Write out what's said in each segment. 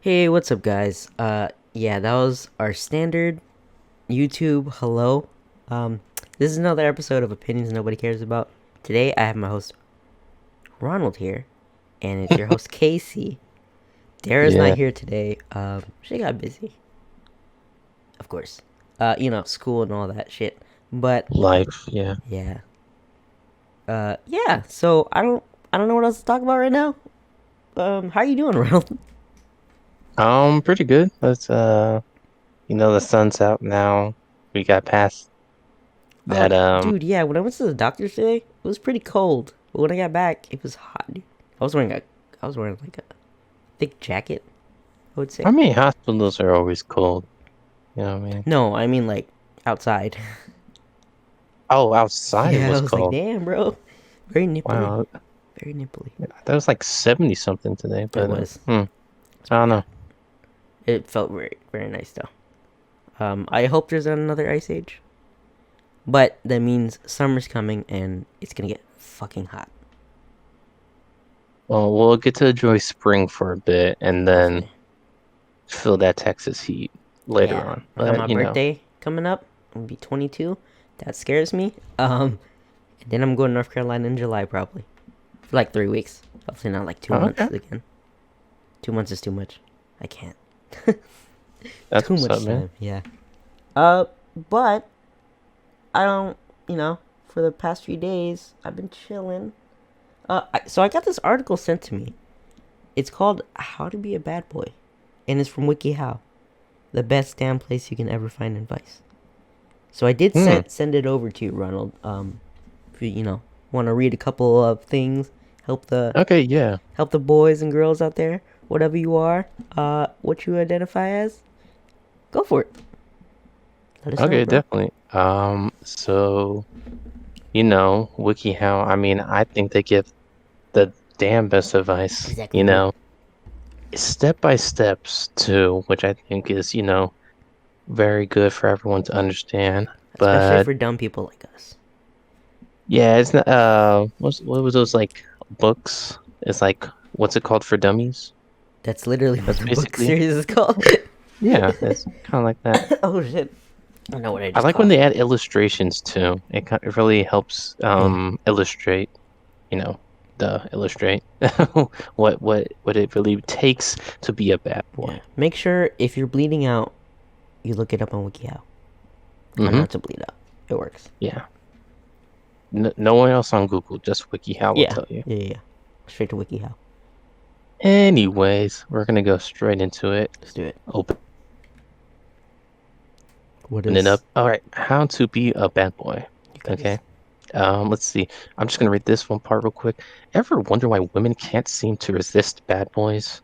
Hey, what's up, guys? Yeah, that was our standard YouTube hello. Um, this is another episode of Opinions Nobody Cares About. Today, I have my host Ronald here, and it's your host Casey. Dara's not Yeah, here today. She got busy, of course. School and all that shit. But life. Yeah. yeah, yeah. So I don't know what else to talk about right now. How you doing, Ronald? Pretty good. The sun's out now. We got past Oh, that. dude, yeah. When I went to the doctor today, it was pretty cold. But when I got back, it was hot, dude. I was wearing like a thick jacket, I would I say. mean, hospitals are always cold. You know what I mean? No, I mean like outside. Oh, outside it Yeah, I was was like, cold. damn, bro. Very nipply. Wow, Very nipply. that was like 70 something today. It But was. It's I don't pretty know. hot. It felt very, very nice though. I hope there's another ice age. But that means summer's coming and it's gonna get fucking hot. Well, we'll get to enjoy spring for a bit and then Hopefully. feel that Texas heat later Yeah. on. I got But my birthday coming up. I'm gonna be 22. That scares me. And then I'm going to North Carolina in July probably for like 3 weeks. Hopefully not like 2 months okay, again. 2 months is too much. I can't. that's Too what's up, much man. time. Yeah. Uh, but I don't. For the past few days, I've been chilling. So I got this article sent to me. It's called "How to Be a Bad Boy," and it's from WikiHow, the best damn place you can ever find advice. So I did Hmm. send it over to you, Ronald. If you want to read a couple of things, help the Okay, yeah. help the boys and girls out there, whatever you are, what you identify as, go for it. Let us know, Okay, bro. definitely. WikiHow, I mean, I think they give the damn best advice, Exactly, do it. step by steps too, which I think is, very good for everyone to understand. Especially But for dumb people like us. yeah, it's not, what was those like books? It's like, what's it called for dummies? That's literally what That's the book basically, series is called. yeah, it's kind of like that. Oh shit! I know what I I just like when coughed. they add illustrations too. It really helps Yeah, illustrate the illustrate what it really takes to be a bad yeah. boy. Make sure if you're bleeding out, you look it up on WikiHow. How Mm-hmm. not to bleed out. It works. Yeah. No one else on Google, just WikiHow will Yeah, tell you. yeah, yeah. Straight to WikiHow. Anyways, we're gonna go straight into it. Let's do it. Open What it is? up. All right, how to be a bad boy. You got this. Okay. Let's see. I'm just gonna read this one part real quick. Ever wonder why women can't seem to resist bad boys?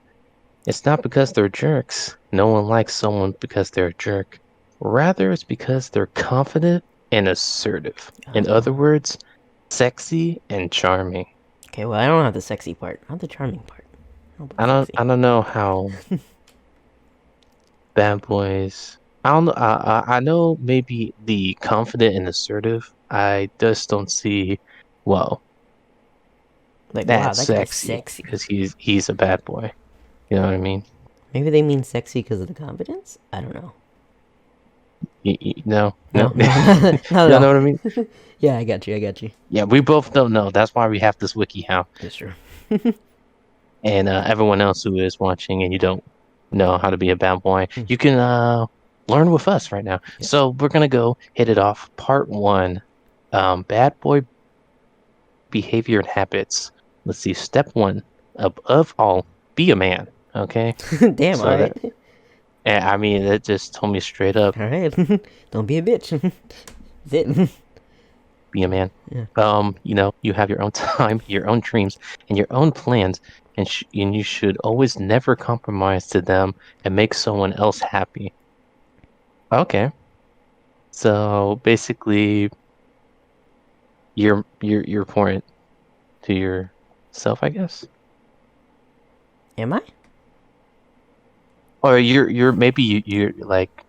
It's not because they're jerks. No one likes someone because they're a jerk. Rather, it's because they're confident and assertive. In other Oh. words, sexy and charming. Okay, well, I don't have the sexy part. I have the charming part. How about I sexy? don't know how bad boys. I don't know. I know maybe the confident and assertive. I just don't see. Well, Like, wow, that that guy's sexy sexy. because he's a bad boy. You know what I mean? Maybe they mean sexy because of the confidence? I don't know. No, no, No, no, no, you not at don't know all. what I mean? Yeah, I got you. I got you. Yeah, we both don't know. That's why we have this wiki how. That's true. And everyone else who is watching and you don't know how to be a bad boy, Hmm, you can learn with us right now. yes. So we're gonna go hit it off. Part one, bad boy behavior and habits. Let's see. Step one, above all, be a man. Okay. Damn, So that, alright. I mean, it just told me straight up, Alright. Don't be a bitch. That's it. be a man. Yeah. You have your own time, your own dreams, and your own plans, and you should always never compromise to them and make someone else happy. Okay. So basically, you're pouring to yourself, I guess, Am I? or you're maybe you're like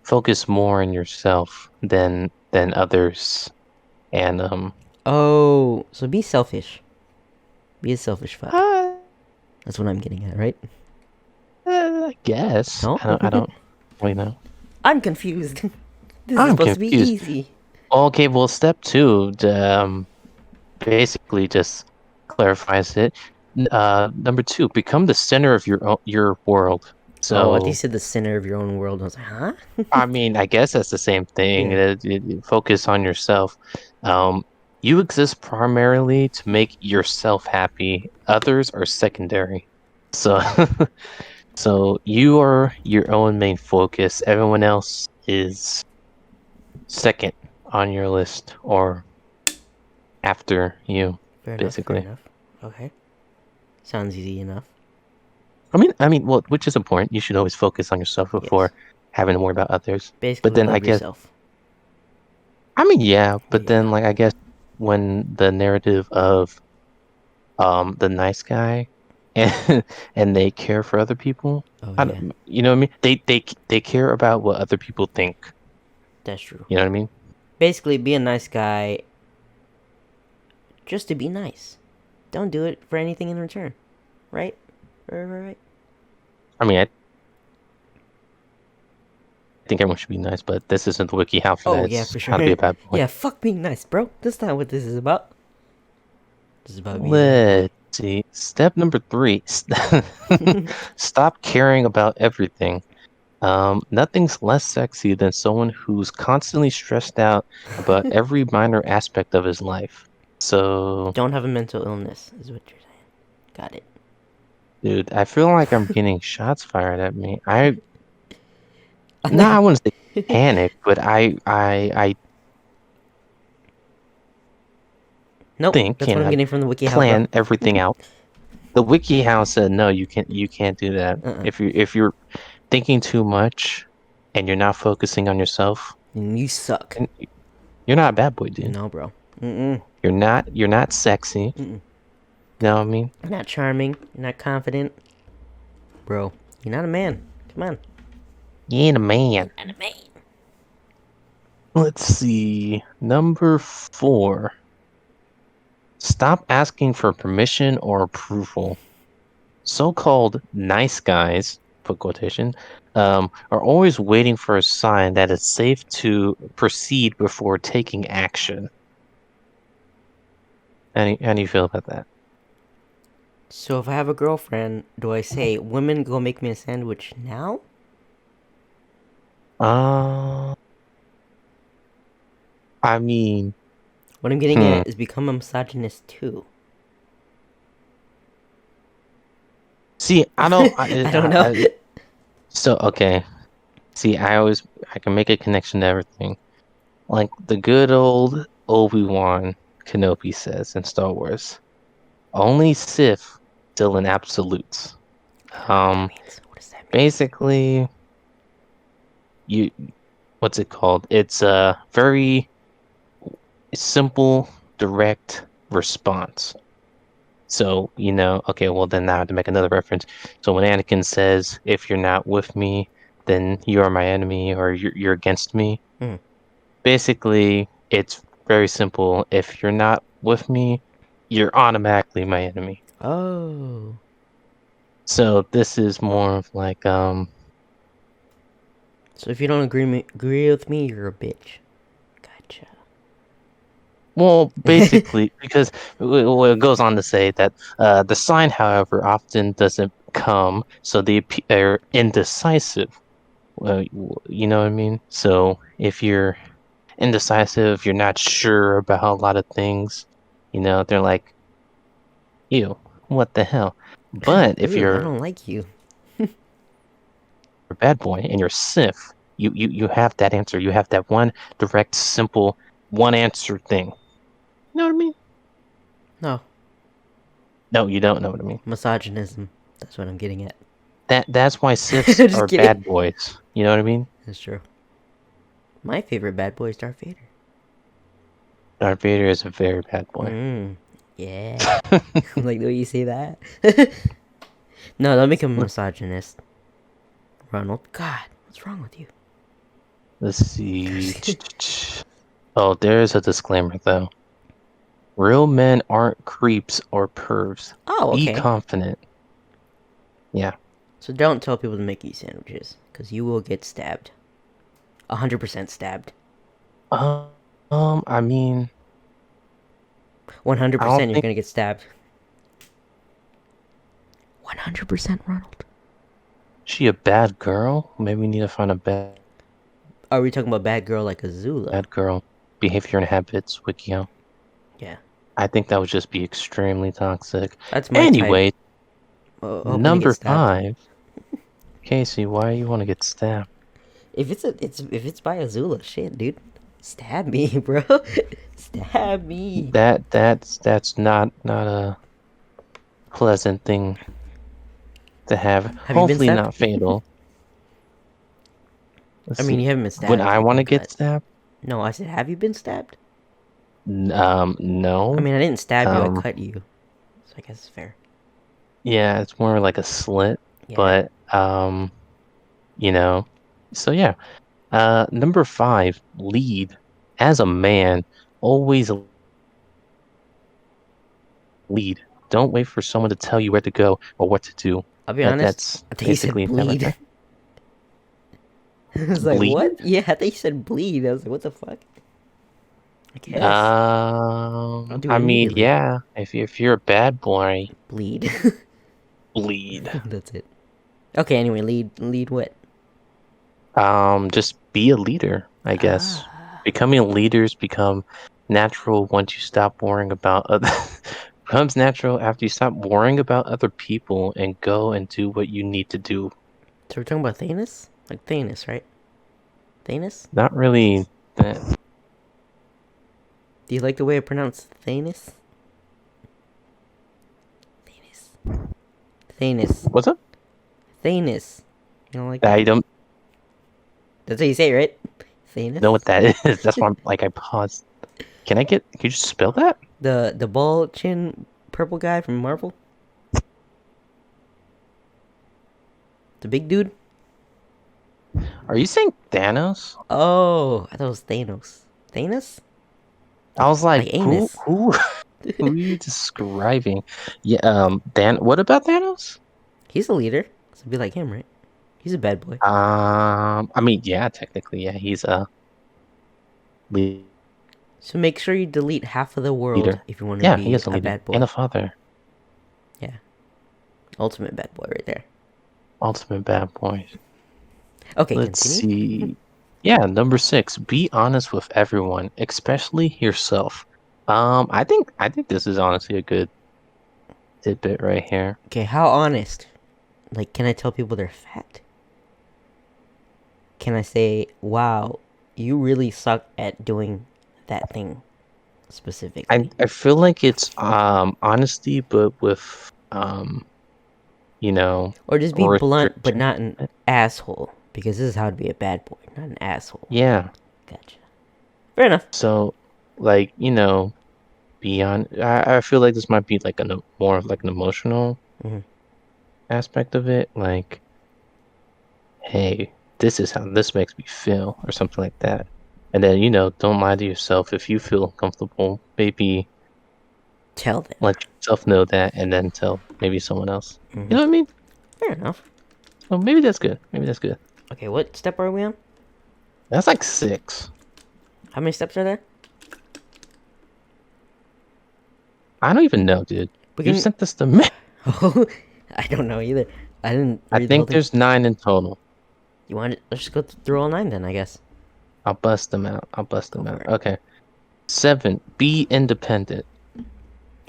focus more on yourself than others, and Oh, so be selfish. Be a selfish fuck. uh, That's what I'm getting at, right? I guess. No? I don't really know. I'm confused. This is I'm supposed to be confused. easy. Okay, well, step two, basically just clarifies it. Number two, become the center of your world. Oh, I think you So, said the center of your own world. I was like, huh? I mean, I guess that's the same thing. Yeah, Focus on yourself. Um, you exist primarily to make yourself happy. Others are secondary. So, so you are your own main focus. Everyone else is second on your list or after you, fair enough, fair basically. enough. Okay, sounds easy enough. Well, which is important. You should always focus on yourself Yes. before having to worry about others. But Basically, then I love guess, yourself. yeah, but Yeah. then like I guess when the narrative of the nice guy and and they care for other people, Oh, I yeah. don't, you know what I mean? They care about what other people think. That's true. You know what I mean? Basically, be a nice guy just to be nice. Don't do it for anything in return. Right? Right. I mean, I think everyone should be nice, but this isn't the wiki how for that. Oh, yeah, It's for how to be sure. a bad boy. Yeah, fuck being nice, bro. That's not what this is about. This is about being a bad boy. Let's see. Step number three. Stop caring about everything. Nothing's less sexy than someone who's constantly stressed out about every minor aspect of his life. So, Don't have a mental illness, is what you're saying. Got it. dude, I feel like I'm getting shots fired at me. I wouldn't say panic, but I Nope, think that's what and I'm I getting from the WikiHow, bro. plan everything out. The WikiHow said no, you can't do that. Uh-uh. If you're thinking too much and you're not focusing on yourself, And you suck. then you're not a bad boy, dude. No, bro. Mm-mm. You're not sexy. Mm-mm. You know what I mean? You're not charming. You're not confident. Bro, you're not a man. Come on. You ain't a man. Not a man. Let's see. Number four. Stop asking for permission or approval. So-called nice guys, put quotation, are always waiting for a sign that it's safe to proceed before taking action. How do you feel about that? So if I have a girlfriend, do I say, women, go make me a sandwich now? Uh, I mean, What I'm getting hmm. at is become a misogynist too. See, I don't know. so okay. See, I can make a connection to everything. Like the good old Obi-Wan Kenobi says in Star Wars, only Sith deal in absolutes. I don't know what that Um, means. What does that mean? basically, you what's it called? It's a very simple, direct response. So, okay, well then now I have to make another reference. So when Anakin says, "If you're not with me, then you are my enemy, or you're against me," Mm. basically, it's very simple. If you're not with me, you're automatically my enemy. Oh. So this is more of like, So if you don't agree with me, you're a bitch. Gotcha. well, basically, because it goes on to say that the sign, however, often doesn't come, so they are indecisive. You know what I mean? So if you're indecisive, you're not sure about a lot of things, they're like, ew, what the hell? But if Ooh, I you're don't like you. a bad boy and you're Sith, you have that answer. You have that one direct, simple, one answer thing. You know what I mean? No. No, you don't know what I mean. Misogynism. That's what I'm getting at. That's why Siths Just are kidding. bad boys. You know what I mean? That's true. My favorite bad boy is Darth Vader. Darth Vader is a very bad boy. Yeah. Like the way you say that. No, don't become a misogynist. Ronald. God, what's wrong with you? Let's see. Oh, there's a disclaimer though. Real men aren't creeps or pervs. Oh, Be okay. confident. Yeah. So don't tell people to make you sandwiches, because you will get stabbed. 100% stabbed. I mean, I 100% don't you're think gonna get stabbed. 100% Ronald. she a bad girl. Maybe we need to find a Are we talking about bad girl like Azula? bad girl behavior and habits wikio. Yeah. I think that would just be extremely toxic. That's my type. Anyway, Hoping to get number stabbed. 5. Casey, why you want to get stabbed? If it's by Azula, shit, dude. Stab me, bro. Stab me. That's not a pleasant thing to have. Have you been Hopefully stabbed? not fatal. Let's I mean, see. you haven't been Would stabbed. I You've want been to get cut. stabbed? No, I said, have you been stabbed? I No. mean, I didn't stab you. I Um, cut you. So I guess it's fair. yeah, it's more like a slit, Yeah. but you know. So yeah. Number 5, lead. As a man, always lead. Don't wait for someone to tell you where to go or what to do. I'll be honest. That's I think you said basically that right bleed. there. I was like, Bleed? what? Yeah, I think you said bleed. I was like, what the fuck? I guess. I'll do I it mean, immediately. yeah. If you're a bad boy, Bleed. bleed. That's it. Okay, anyway, lead what? Just be a leader, I guess. Ah. Becoming leaders become natural once you stop worrying about other becomes natural after you stop worrying about other people and go and do what you need to do. So we're talking about Thanos? Like Thanos, right? Thanos? Not really that. Do you like the way I pronounce Thanos? Thanos. Thanos. What's up? Thanos. You don't like that? I don't That's what you say, right? Thanos? know what that is. That's why I'm like I paused. Can you just spell that? The ball chin purple guy from Marvel? The big dude? Are you saying Thanos? Oh, I thought it was Thanos. Thanos? I was like, Like anus. who are you describing? Yeah, what about Thanos? He's a leader. So be like him, right? He's a bad boy. I mean, yeah, technically, yeah, he's a le- So make sure you delete half of the world leader. if you want to Yeah, he be is a a leader bad and boy. a father. Yeah. Ultimate bad boy right there. Ultimate bad boy. Okay, Let's continue. see. Yeah, number 6, be honest with everyone, especially yourself. I think this is honestly a good tidbit right here. Okay, how honest? Like, can I tell people they're fat? Can I say, wow, you really suck at doing that thing specifically? I feel like it's honesty, but with you know, Or just be blunt, but restriction. not an asshole. Because this is how to be a bad boy, not an asshole. Yeah. Gotcha. Fair enough. So, like, beyond, I feel like this might be like more of like an emotional Mhm. aspect of it. Like, hey, this is how this makes me feel, or something like that. And then, don't lie to yourself. If you feel uncomfortable, maybe Tell them. let yourself know that, and then tell maybe someone else. You Mhm. know what I mean? Fair enough. Well, maybe that's good. Maybe that's good. Okay, what step are we on? That's like 6. How many steps are there? I don't even know, dude. We You can. sent this to me. Oh, I don't know either. I didn't I read the whole think thing. there's 9 in total. You want it? Let's just go through all 9 then, I guess. I'll bust them out. I'll bust Go them for out. it. Okay. 7, be independent.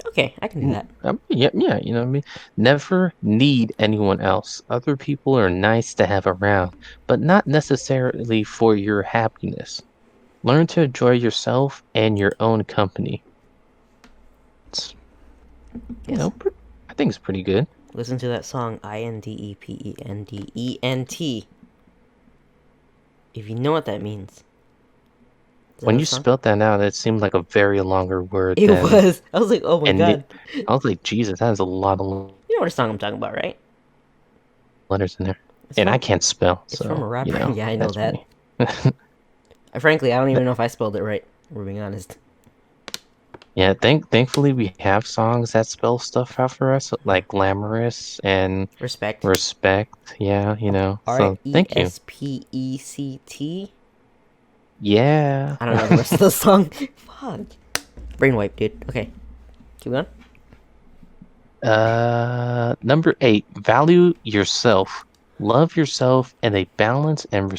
Okay, I can do that. Yeah, yeah, you know what I mean? Never need anyone else. Other people are nice to have around, but not necessarily for your happiness. Learn to enjoy yourself and your own company. It's, Yes. I think it's pretty good. Listen to that song, Independent. If you know what that means. Is that When a you song? spelled that out, it seemed like a very longer word It than, was. I was like, oh my and god. I was like, Jesus, that is a lot of You know what song I'm talking about, right? letters in there. It's And I from can't spell, it's from a so, rapper. Yeah, I know that's that. me. Frankly, I don't even know if I spelled it right. We're being honest. Yeah, thankfully we have songs that spell stuff out for us, Yeah. like glamorous and Respect. respect. Yeah, R So E thank you. S P E C T. Yeah. I don't know the rest of the song. Fuck. Brainwipe, dude. Okay, keep going. Number 8, value yourself. Love yourself in a balanced and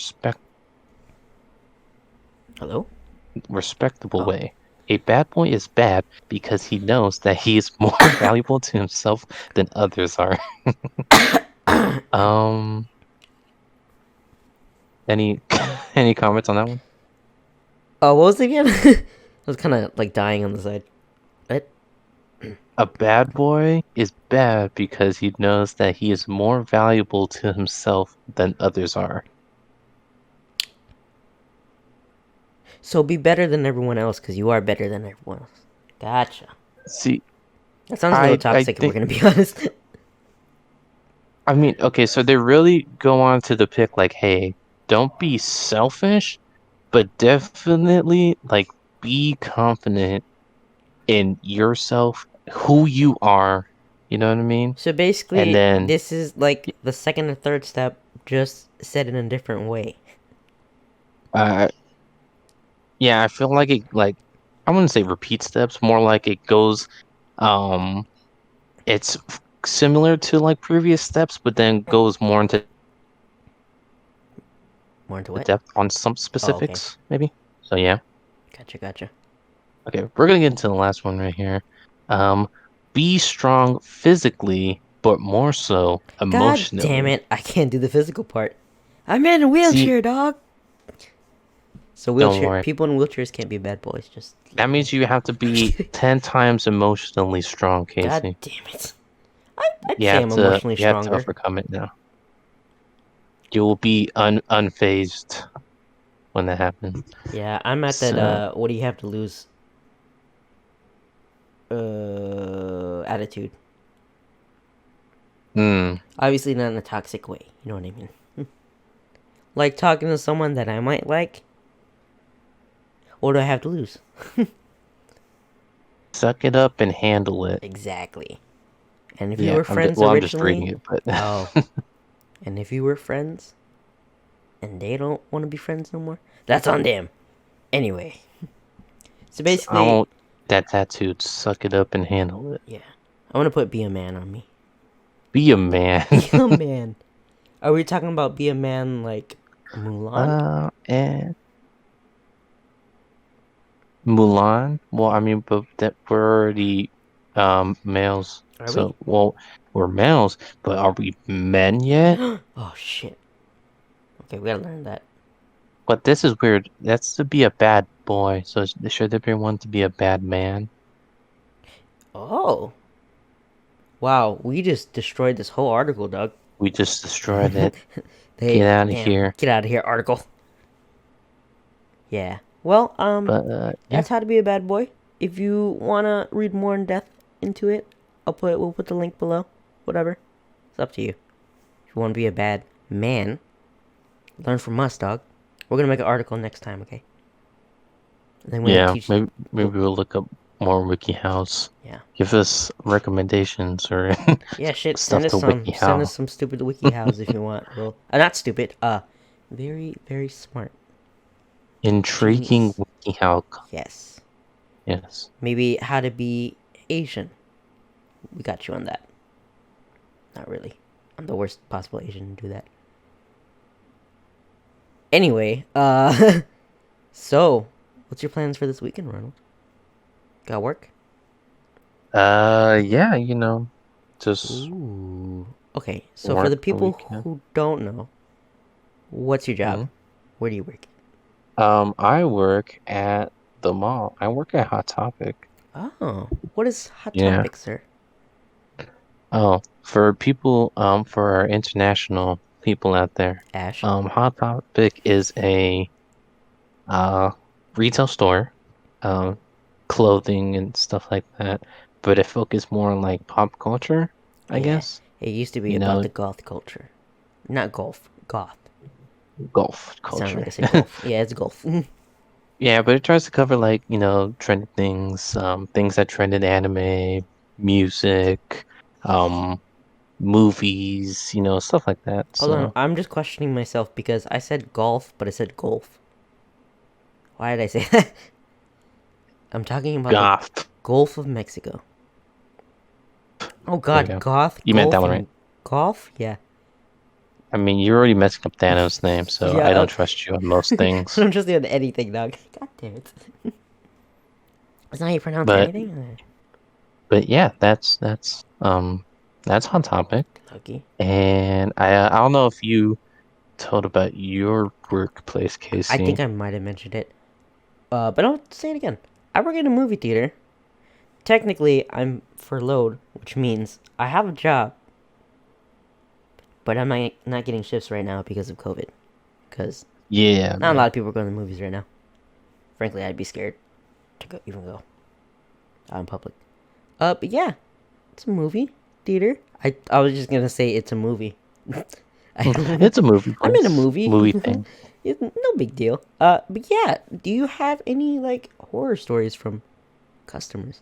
Hello. respectable Oh. way. A bad boy is bad because he knows that he is more valuable to himself than others are. Um, any any comments on that one? Oh, what was it again? I was kind of like dying on the side. What? A bad boy is bad because he knows that he is more valuable to himself than others are. So be better than everyone else because you are better than everyone else. Gotcha. See, That sounds a little I toxic if we're think gonna be honest. I mean, okay, so they really go on to the pick like, hey, don't be selfish, but definitely like be confident in yourself, who you are. You know what I mean? So And basically, then, this is like the second and third step, just said in a different way. uh, yeah, I feel like I wouldn't say repeat steps, more like it goes, um, it's similar to like previous steps, but then goes more into More into the what? depth on some Oh, okay. specifics, maybe. So yeah. Gotcha, gotcha. Okay, we're gonna get into the last one right here. Um, be strong physically, but more so God damn emotionally. it! I can't do the physical part. I'm in a See, wheelchair, dog. So don't wheelchair worry. people in wheelchairs can't be bad boys. Just That means you have to be 10 times emotionally strong, God Casey. damn it. I'd say I'm emotionally You have to stronger. overcome it now. You will be unfazed when that happens. Yeah, I'm at that. So, What do you have to lose? Attitude. hmm. Obviously not in a toxic way. You know what I mean? Like talking to someone that I might like. What do I have to lose? Suck it up and handle it. Exactly. And if we Yeah, were friends I'm just reading originally, it, but oh, and if we were friends and they don't want to be friends no more, that's on them. Anyway, so I basically, want that tattooed. Suck it up and handle it. yeah, I want to put be a man on me. Be a man. Be a man. Are we talking about be a man like Mulan? And Mulan. Well, I mean, but that we're already males. Are we? So, well, we're males, but are we men yet? Oh shit. Okay, we gotta learn that. But this is weird. That's to be a bad boy. So should there be one to be a bad man? Oh, wow, we just destroyed this whole article, Doug. We just destroyed it. They Get out of damn, here. get out of here, article. Yeah. Well, But yeah, that's how to be a bad boy. If you wanna read more in depth into it, we'll put the link below. Whatever. It's up to you. If you wanna be a bad man, learn from us, dog. We're gonna make an article next time, okay? And then we're gonna yeah. teach. Maybe we'll look up more WikiHows. Yeah. Give us recommendations or Yeah, shit. stuff to Send us WikiHow. some stupid wiki hows if you want. Well, not stupid. Very very smart. Intriguing Genius. WikiHow. Yes. Yes. Maybe how to be Asian. We got you on that. Not really. I'm the worst possible Asian to do that. Anyway, so what's your plans for this weekend, Ronald? Got work? Yeah. Just Ooh. Okay, so for work the the people weekend. who don't know, what's your job? Mhm. Where do you work? I work at the mall. I work at Hot Topic. Oh, what is Hot Yeah. Topic, sir? Oh, for people, for our international people out there, Ash. Hot Topic is a uh retail store, um, clothing and stuff like that, but it focuses more on like pop culture, I Yeah, guess. it used to be You about know, the goth culture. Not golf, goth. golf It sounded like culture. I said golf. Yeah, it's golf. Yeah, but it tries to cover like, trending things, things that trend in anime, music, um, movies, stuff like that. Hold on, So, I'm just questioning myself because I said golf, but I said golf. Why did I say that? I'm talking about the goth. Gulf of Mexico. Oh There you God, go. goth, You meant that golf, one, right? and golf. Yeah, I mean, you're already messing up Thanos' name, so yeah. I don't trust you on most I things. don't trust you on anything, dog. God damn it. That's not how you pronounce But anything. but yeah, that's Hot Topic. Lucky. And I don't know if you told about your workplace, I think Casey. I might have mentioned it. But I'll say it again. I work in a movie theater. Technically, I'm furloughed, which means I have a job, but I'm not getting shifts right now because of COVID. Because Yeah, not a lot man. of people are going to the movies right now. Frankly, I'd be scared to even go out in public. But yeah, it's a movie theater. I was just gonna say it's a movie. I don't. It's a movie I'm in a place, movie. movie thing. No big deal. But yeah, do you have any like horror stories from customers?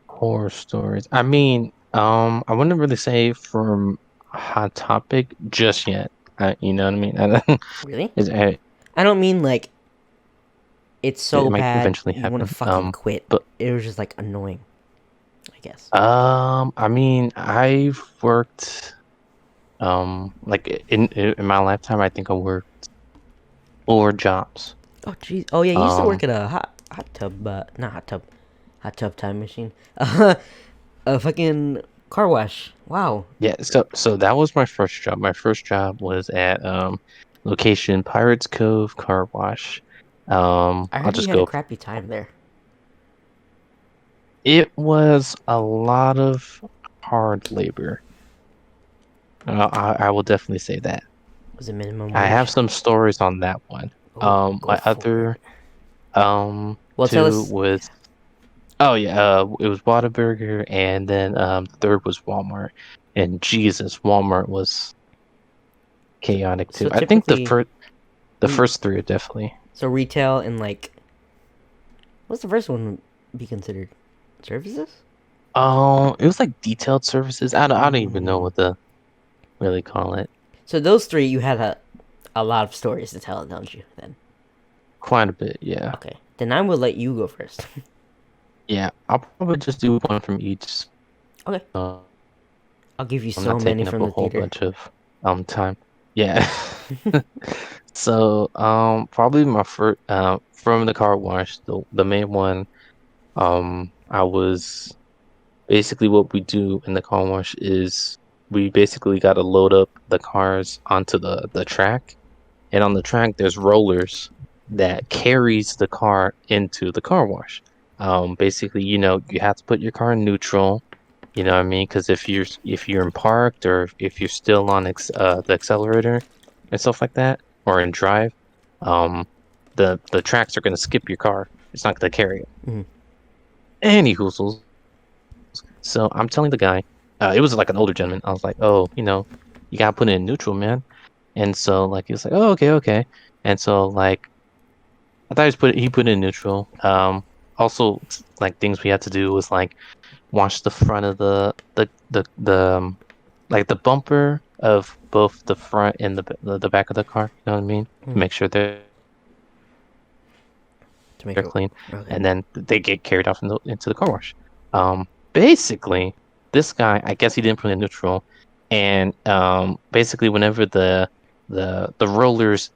Horror stories. I mean, I wouldn't really say from Hot Topic just yet. You know what I mean? Really? It's, I don't mean like it's it so might bad eventually you want to happen. fucking quit. But It was just like annoying, I guess. I mean, I've worked like in my lifetime, I think I worked 4 jobs. Oh jeez. Oh yeah, you used to work Um, at a hot tub, not hot tub time machine. A fucking car wash. Wow. yeah, so that was my first job. My first job was at location Pirates Cove Car Wash. I I'll heard you just had a go. crappy time there. It was a lot of hard labor. I will definitely say that. Was it minimum I have wage? some stories on that one. Oh, go My for it. other Well, tell two us. was it was Whataburger, and then third was Walmart. And Jesus, Walmart was So, chaotic too. so I think typically, the re first three are definitely. so retail and like, what's the first one be considered? Services? Oh, it was like detailed services. I don't even know Mm. what to really call it. So those three, you had a lot of stories to tell, don't you? Then Quite a bit, yeah. okay. Then I will let you go first. Yeah, I'll probably just do one from each. Okay. So I'll give you I'm so not many taking up from a the whole theater. bunch of time. Yeah. So probably my first from the car wash, the main one. I was basically what we do in the car wash is we basically got to load up the cars onto the track, and on the track there's rollers that carries the car into the car wash. Basically, you have to put your car in neutral. You know what I mean? Because if you're in parked, or if you're still on the accelerator and stuff like that, or in drive, um, the tracks are gonna skip your car. It's not gonna carry it. Mhm. Any hoozles. So I'm telling the guy, it was like an older gentleman. I was like, oh, you gotta put it in neutral, man. And so like he was like, oh, okay, okay. And so like I thought he put it in neutral. Also like things we had to do was like wash the front of like the bumper of both the front and the back of the car. You know what I mean? To Mhm. make sure To make they're it clean, okay. and then they get carried off into the car wash. Basically, this guy, I guess he didn't put it in neutral, and basically, whenever the rollers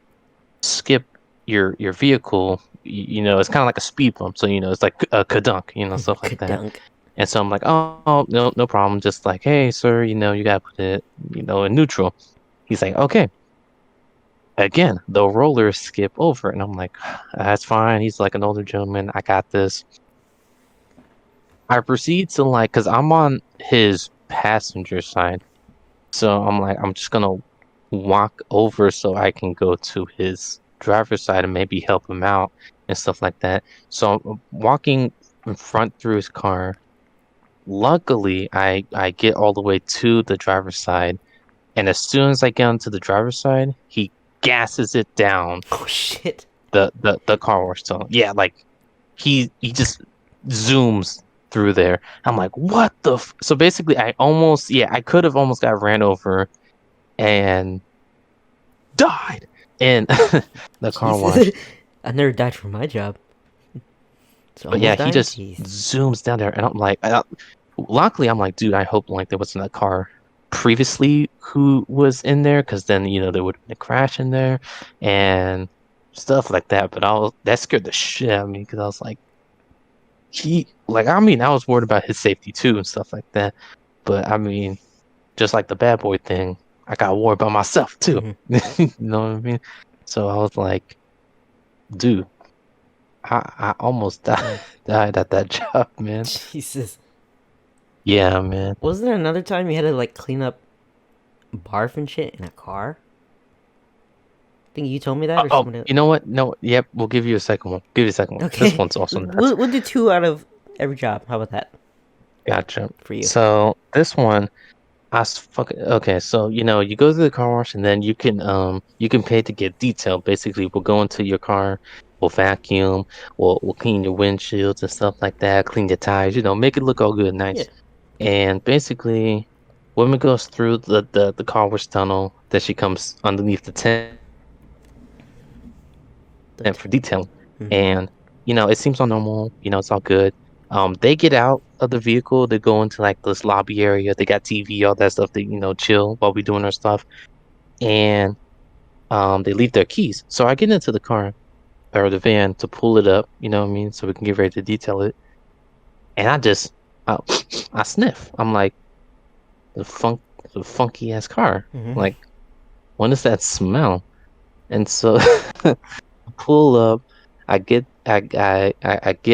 skip your vehicle, it's kind of like a speed bump. So it's like a kadunk, stuff like that. Kadunk. And so I'm like, oh, no, no problem. Just like, hey, sir, you gotta put it, in neutral. He's like, okay. Again, the rollers skip over, and I'm like, that's fine. He's like an older gentleman. I got this. I proceed to like, cause I'm on his passenger side, so I'm like, I'm just gonna walk over so I can go to his driver's side and maybe help him out and stuff like that. So I'm walking in front through his car. Luckily, I get all the way to the driver's side, and as soon as I get onto the driver's side, he gasses it down Oh shit. the car wash tunnel. Yeah, like he just zooms through there. I'm like, what the so basically I could have almost got ran over and died in the car Jesus. wash. I never died for my job. So But yeah, almost he dying? just Jeez. zooms down there, and I'm like, luckily, I'm like, dude, I hope like there wasn't a car previously who was in there, because then there would have been a crash in there and stuff like that. But that scared the shit out of me because I was like, I was worried about his safety too and stuff like that. But I mean, just like the bad boy thing, I got worried about myself too. Mm-hmm. You know what I mean? So I was like, dude, I almost died at that job, man. Jesus. Yeah, man. Wasn't there another time you had to like clean up barf and shit in a car? I think you told me that or Oh, someone else. you know what? No, yep, we'll give you a second one. Give you a second one. This Okay. one's also nuts. We'll do 2 out of every job. How about that Gotcha. for you? So this one, okay. So you go to the car wash and then you can pay to get detailed. Basically, we'll go into your car, we'll vacuum, we'll clean your windshields and stuff like that, clean your tires. Make it look all good, and Yeah. nice. And basically, woman goes through the car wash tunnel. Then she comes underneath the tent for detailing. Mm-hmm. And, it seems all normal, it's all good. They get out of the vehicle, they go into like this lobby area, they got TV, all that stuff, they, chill while we doing our stuff. And they leave their keys. So I get into the car or the van to pull it up, you know what I mean, so we can get ready to detail it. And I, I sniff. I'm like, the funk the funky ass car. Mm-hmm. Like, when does that smell? And so pull up. I get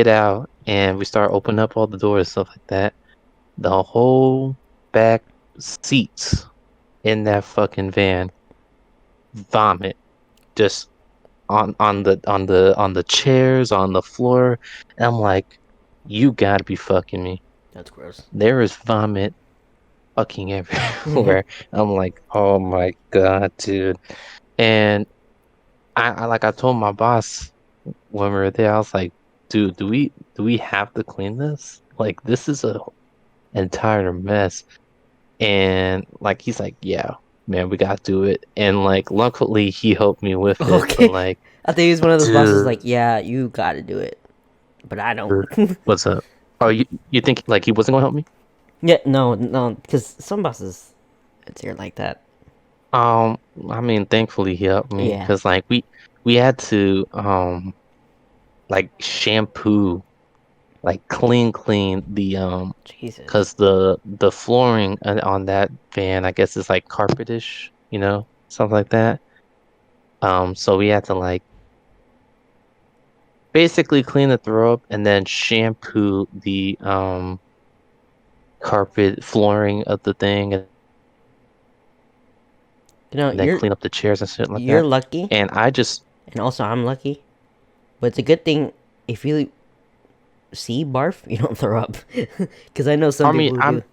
out and we start opening up all the doors, stuff like that. The whole back seats in that fucking van vomit just on the chairs, on the floor. And I'm like, you gotta be fucking me. That's gross. There is vomit fucking everywhere. I'm like, oh my God, dude. And I told my boss when we were there, I was like, dude, do we have to clean this? Like, this is a entire mess. And like he's like, yeah, man, we gotta do it. And like luckily he helped me with it, but Okay. like, I think he's one of those bosses dude, like, yeah, you gotta do it. But I don't. what's up? Oh, you think like he wasn't gonna help me? Yeah, no, no, because some bosses, it's here like that. Um, I mean, thankfully he helped me Yeah. because like we had to like shampoo, like clean the Jesus. because the flooring on that van, I guess, is like carpetish, something like that. So we had to like basically clean the throw up and then shampoo the carpet flooring of the thing, and then You're clean up the chairs and shit like you're that. lucky, And I just, and also I'm lucky. But it's a good thing if you see barf, you don't throw up. Because I know some I mean, people who do. I'm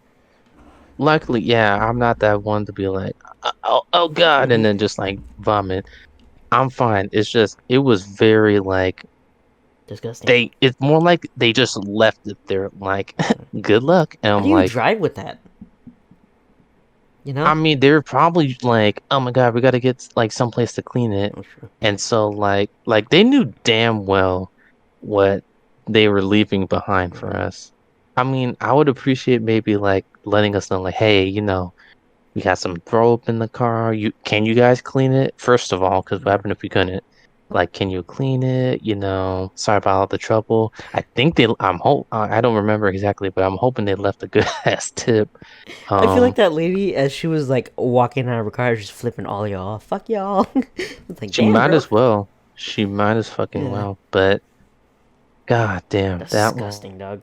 luckily, yeah, I'm not that one to be like, oh God, and Hmm. then just like vomit. I'm fine. It's just, it was very like, Disgusting. it's more like they just left it there, like, good luck. And How I'm do you like, drive with that? You I know? mean, they're probably like, oh my God, we got to get like someplace to clean it. Oh, true. And so like they knew damn well what they were leaving behind for Hmm. us. I mean, I would appreciate maybe like letting us know like, hey, we got some throw up in the car. Can you guys clean it? First of all, because what Hmm. happened if we couldn't? Like, can you clean it? Sorry about all the trouble. I think I don't remember exactly, but I'm hoping they left a good ass tip. I feel like Um, that lady, as she was like walking out of her car, just flipping all y'all off. Fuck y'all. It's like, she damn, might girl. as well. She might as fucking Yeah. well. But god damn, That's that one disgusting, dog.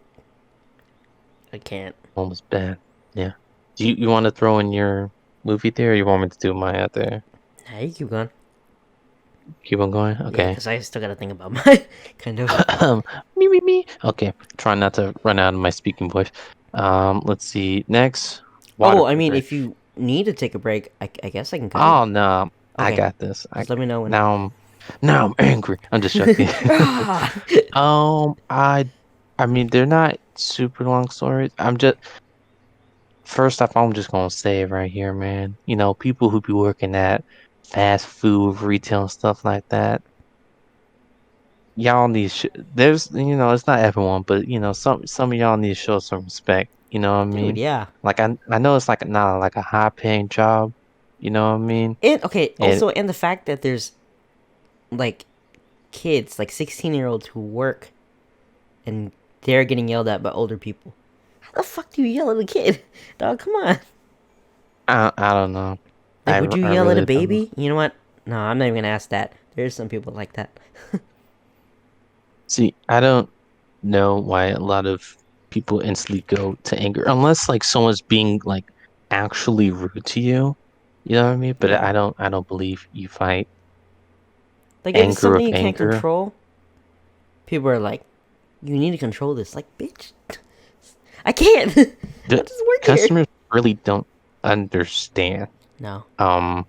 I can't. was bad. Yeah. Do you want to throw in your movie there, or you want me to do my out there? Nah, you keep going. Keep on going? Yeah, Okay. because I still gotta think about my kind of. Me. Okay. Try not to run out of my speaking voice. Let's see. Next, water Oh, I mean, if beverage. you need to take a break, I guess I can cut you. Oh no, I Okay, got this. just let me know when. Now. Now I'm angry. I'm just joking. Ah! Um, I I mean they're not super long stories. I'm just first off, I'm just gonna say it right here, man. You know, people who be working at fast food, retail, and stuff like that, y'all need sh there's it's not everyone, but some of y'all need to show some respect. You know what I Dude, mean? yeah. Like I know it's like not like a high paying job. You know what I mean? And okay, And also, and the fact that there's like kids, like 16-year-olds who work and they're getting yelled at by older people. How the fuck do you yell at a kid? Dog, come on. I don't know. Like, would you I yell at a really don't know. baby? You know what? No, I'm not even gonna ask that. There's some people like that. See, I don't know why a lot of people instantly go to anger unless like someone's being like actually rude to you. You know what I mean? But Yeah. I don't believe you fight Like, if it's anger something with you can't anger. control, people are like, you need to control this. Like, bitch, I can't. I The just work here. customers really don't understand. No, Um,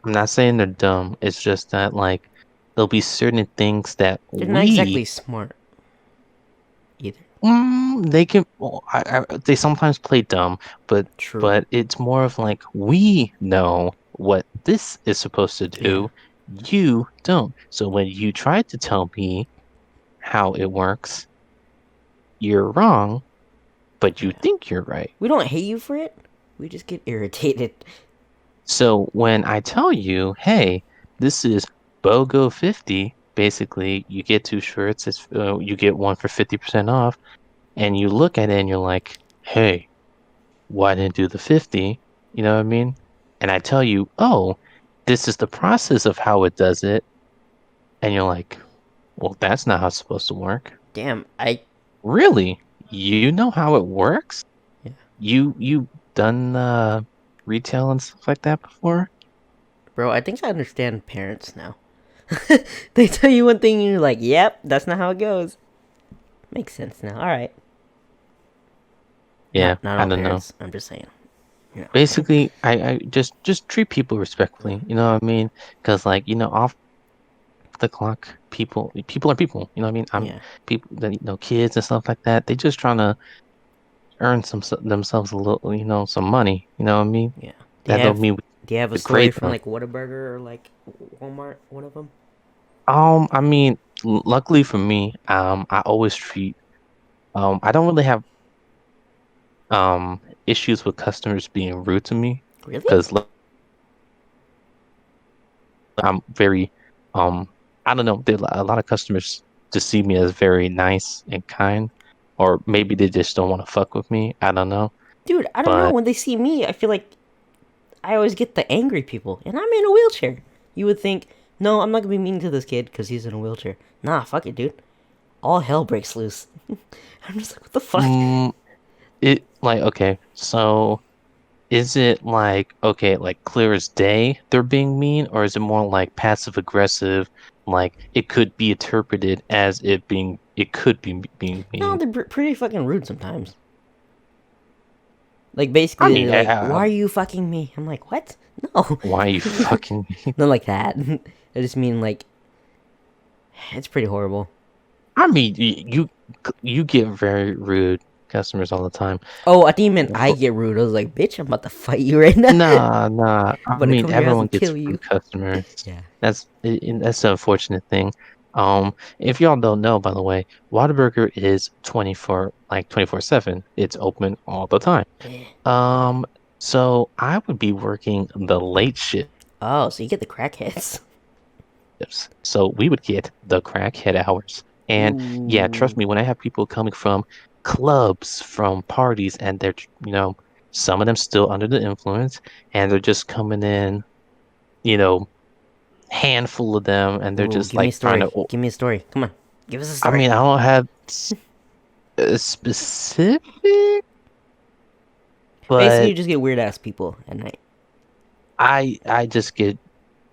I'm not saying they're dumb. It's just that like there'll be certain things that they're not exactly smart either. they can they sometimes play dumb, True. but it's more of like we know what this is supposed to Yeah. do. You don't. So when you try to tell me how it works, you're wrong, but you Yeah. think you're right. We don't hate you for it. We just get irritated. So when I tell you, hey, this is BOGO 50, basically you get two shirts, you get one for 50% off, and you look at it and you're like, hey, why didn't do the 50? You know what I mean? And I tell you, oh, this is the process of how it does it. And you're like, well, that's not how it's supposed to work. Damn, I. Really? You know how it works? Yeah. You done retail and stuff like that before? Bro, I think I understand parents now. They tell you one thing and you're like, yep, that's not how it goes. Makes sense now. Alright. Yeah, Not I all don't know. parents. I'm just saying. You know. Basically, I just treat people respectfully. You know what I mean? Because like, off the clock, people are people. You know what I mean? I'm Yeah. people that kids and stuff like that. They just trying to earn themselves a little, some money. You know what I mean? Yeah. Do you That don't have mean we do you have a story degrade from them. like Whataburger or like Walmart, one of them? I mean, luckily for me, I always treat, I don't really have issues with customers being rude to me Really? because I'm very, I don't know, a lot of customers just see me as very nice and kind, or maybe they just don't want to fuck with me. I don't know, Dude, I don't know. but When they see me, I feel like I always get the angry people, and I'm in a wheelchair. You would think, no, I'm not gonna be mean to this kid because he's in a wheelchair. Nah, fuck it, dude. All hell breaks loose. I'm just like, what the fuck? mm, like okay, so. Is it like, okay, like clear as day they're being mean, or is it more like passive aggressive, like it could be interpreted as it could be being No, mean? they're pretty fucking rude sometimes. Like I basically, mean, they're like, "Why are you fucking me?" I'm like, "What? No, why are you fucking me? not like that." I just mean like it's pretty horrible. I mean, you get very rude customers all the time. Oh, I think you meant I For, get rude. I was like, "Bitch, I'm about to fight you right now. nah. I I'm about to mean, come to your house everyone and gets kill you." rude customers. Yeah. That's the unfortunate thing. If y'all don't know, by the way, Whataburger is 24/7. It's open all the time. Eh. Um, so I would be working the late shifts. Oh, so you get the crackheads. So we would get the crackhead hours. And yeah, trust Ooh. me, when I have people coming from clubs, from parties, and they're, some of them still under the influence, and they're just coming in, you know, handful of them, and they're Ooh, just give me a like trying story. to. Give me a story. Come on, give us a I story. mean, I don't have a specific, Basically, you but just get weird ass people at night. I just get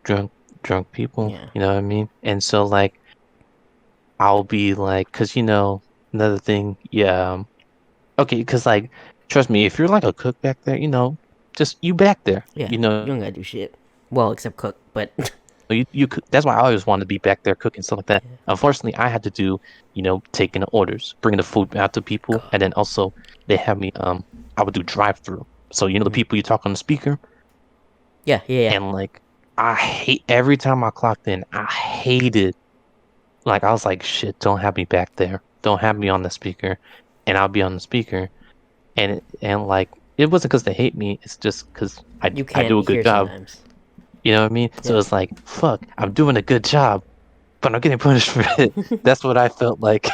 drunk drunk people, Yeah. you know what I mean? And so like I'll be like, cause another thing, yeah, okay, cause like trust me, if you're like a cook back there, just you back there, Yeah. You don't gotta do shit. Well, except cook, but you could, that's why I always wanted to be back there cooking stuff like that. Yeah. Unfortunately, I had to do, taking the orders, bringing the food out to people, and God. then also they had me I would do drive-through. So the Mhm. people you talk on the speaker, Yeah, yeah, yeah. and like I hate every time I clocked in, I hated like I was like, shit, don't have me back there. Don't have me on the speaker. And I'll be on the speaker and like it wasn't because they hate me, it's just because You I can't do a good hear job. sometimes. You know what I mean? So Yeah. it's like, fuck, I'm doing a good job, but I'm getting punished for it. That's what I felt like.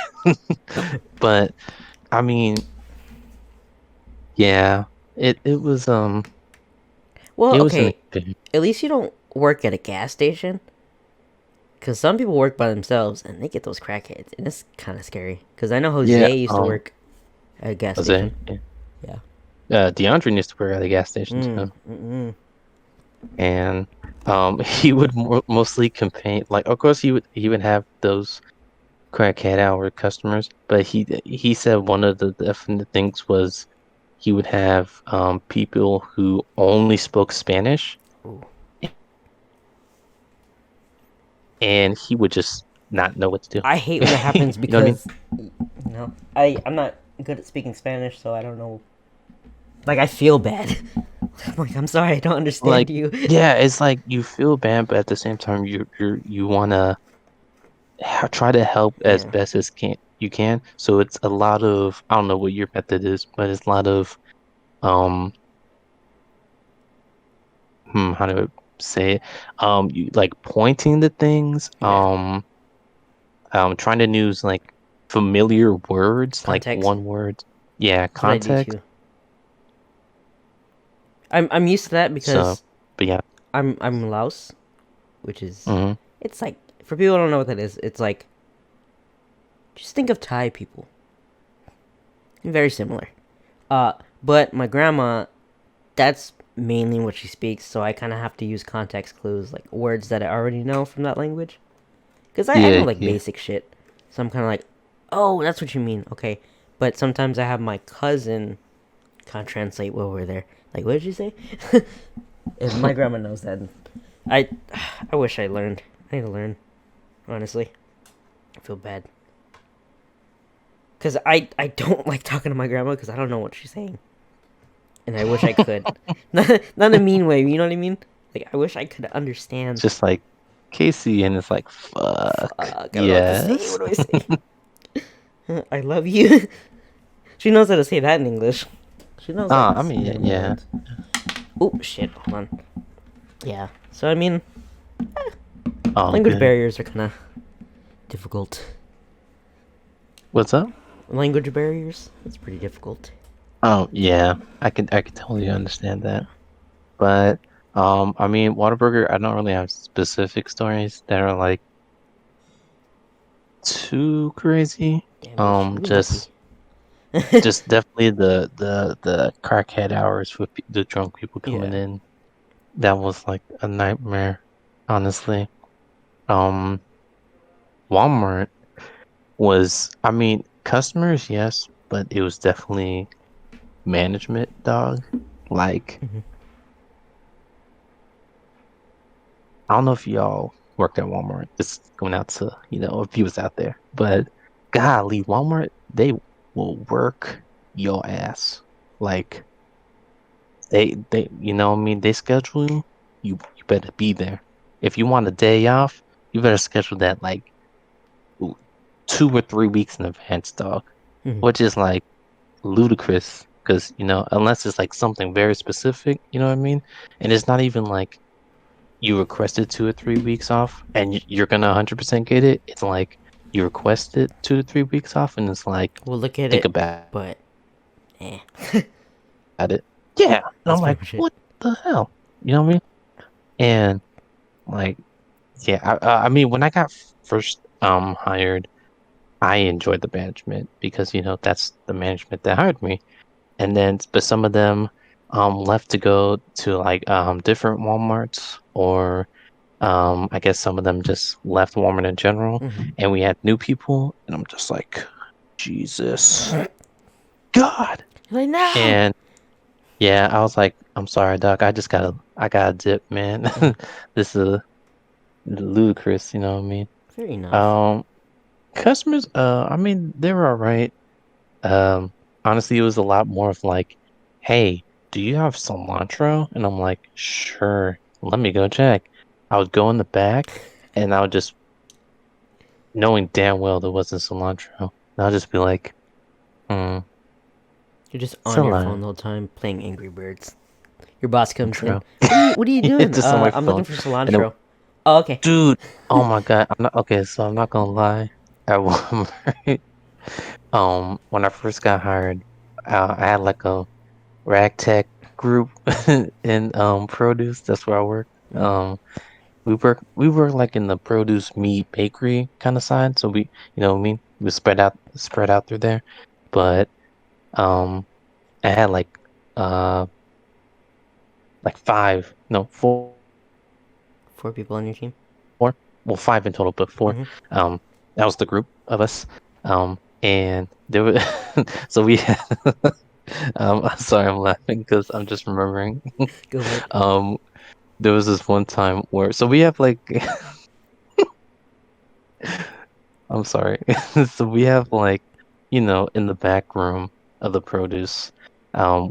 But I mean, yeah, Well, it was an okay. experience. At least you don't work at a gas station. Because some people work by themselves and they get those crackheads. And it's kind of scary. Because I know Yeah, Jose used to work at a gas station. Jose. Yeah. Yeah. DeAndre used to work at the gas station Mm, too. mm, mm. And he would mostly complain, like of course he would have those crackhead hour customers, but he said one of the definite things was he would have people who only spoke Spanish, Ooh. and he would just not know what to I hate when that do. happens You know what I mean? because, I'm not good at speaking Spanish, so I don't know. Like, I feel bad. I'm like, I'm sorry, I don't understand Like, you. yeah, it's like you feel bad, but at the same time you wanna try to help as Yeah. best as you can. So it's a lot of, I don't know what your method is, but it's a lot of um how do I say it? You like pointing to things, Yeah. trying to use like familiar words, like Context. one word. Yeah, That's what I do context. too. I'm used to that So, because but yeah. I'm Laos, which is Hmm. it's like for people who don't know what that is, it's like just think of Thai people. Very similar. Uh but my grandma, that's mainly what she speaks, so I kind of have to use context clues like words that I already know from that language. Cuz I know Yeah, like yeah. basic shit. So I'm kind of like, "Oh, that's what you mean." Okay. But sometimes I have my cousin kind of translate while we're there. Like, what did you say? If my grandma knows that, I I wish I learned. I need to learn. Honestly, I feel bad because I don't like talking to my grandma because I don't know what she's saying, and I wish I could. Not in a mean way. You know what I mean? Like I wish I could understand. Just like Casey, and it's like, fuck, Fuck, I don't know what to say. yes. What do I say? I love you. She knows how to say that in English. She knows like I mean, minimum yeah. words. Oh shit! Hold on. Yeah. So I mean, All language good. barriers are kind of difficult. What's up? Language barriers. It's pretty difficult. Oh, yeah. I can totally understand that. But I mean, Whataburger, I don't really have specific stories that are like too crazy. Damn, you lucky. Just definitely the crackhead hours with the drunk people coming Yeah. in. That was like a nightmare, honestly. Um, Walmart was, I mean, customers, yes, but it was definitely management, dog. Like, Mhm. I don't know if y'all worked at Walmart. Just going out to, if you was out there. But golly, Walmart, they will work your ass. Like what I mean, they schedule you, you better be there. If you want a day off, you better schedule that like 2 or 3 weeks in advance, dog. Mhm. Which is like ludicrous because, unless it's like something very specific, you know what I mean? And it's not even like you requested 2 or 3 weeks off and you're gonna 100% get it. It's like you requested 2 to 3 weeks off and it's like, We'll look at think it, about but eh. it. Yeah. And That's I'm pretty like, much it. what the hell? You know what I mean? And like, yeah, I mean, when I got first hired, I enjoyed the management because, that's the management that hired me. And then, but some of them left to go to like different Walmarts or I guess some of them just left Walmart in general, Mhm. and we had new people, and I'm just like, Jesus, God. Like no. And yeah, I was like, I'm sorry, Doc. I gotta dip, man. Mhm. This is ludicrous, you know what I mean? Fair enough. Um, Customers, I mean, they were all right. Um, Honestly, it was a lot more of like, hey, do you have cilantro? And I'm like, sure, let me go check. I would go in the back and I would just, knowing damn well there wasn't cilantro, and I'll just be like, hmm, You're just on your phone cilantro. the whole time playing Angry Birds. Your boss comes in. What are you doing? Just on my I'm looking phone. for And then, cilantro. Oh, okay. dude, oh my God, I'm not okay, so I'm not gonna lie. At Walmart, when I first got hired, I had like a ragtag group in produce. That's where I work. Mm. We work like in the produce meat bakery kind of side. So we, you know what I mean? We spread out through there. But um I had uh like five, no, four, Four people on your team. well five in total, but four. Mm-hmm. Um that was the group of us. And there was so we had I'm sorry I'm laughing because I'm just remembering. Go for it. Um there was this one time where so we have like I'm sorry. So we have like, in the back room of the produce,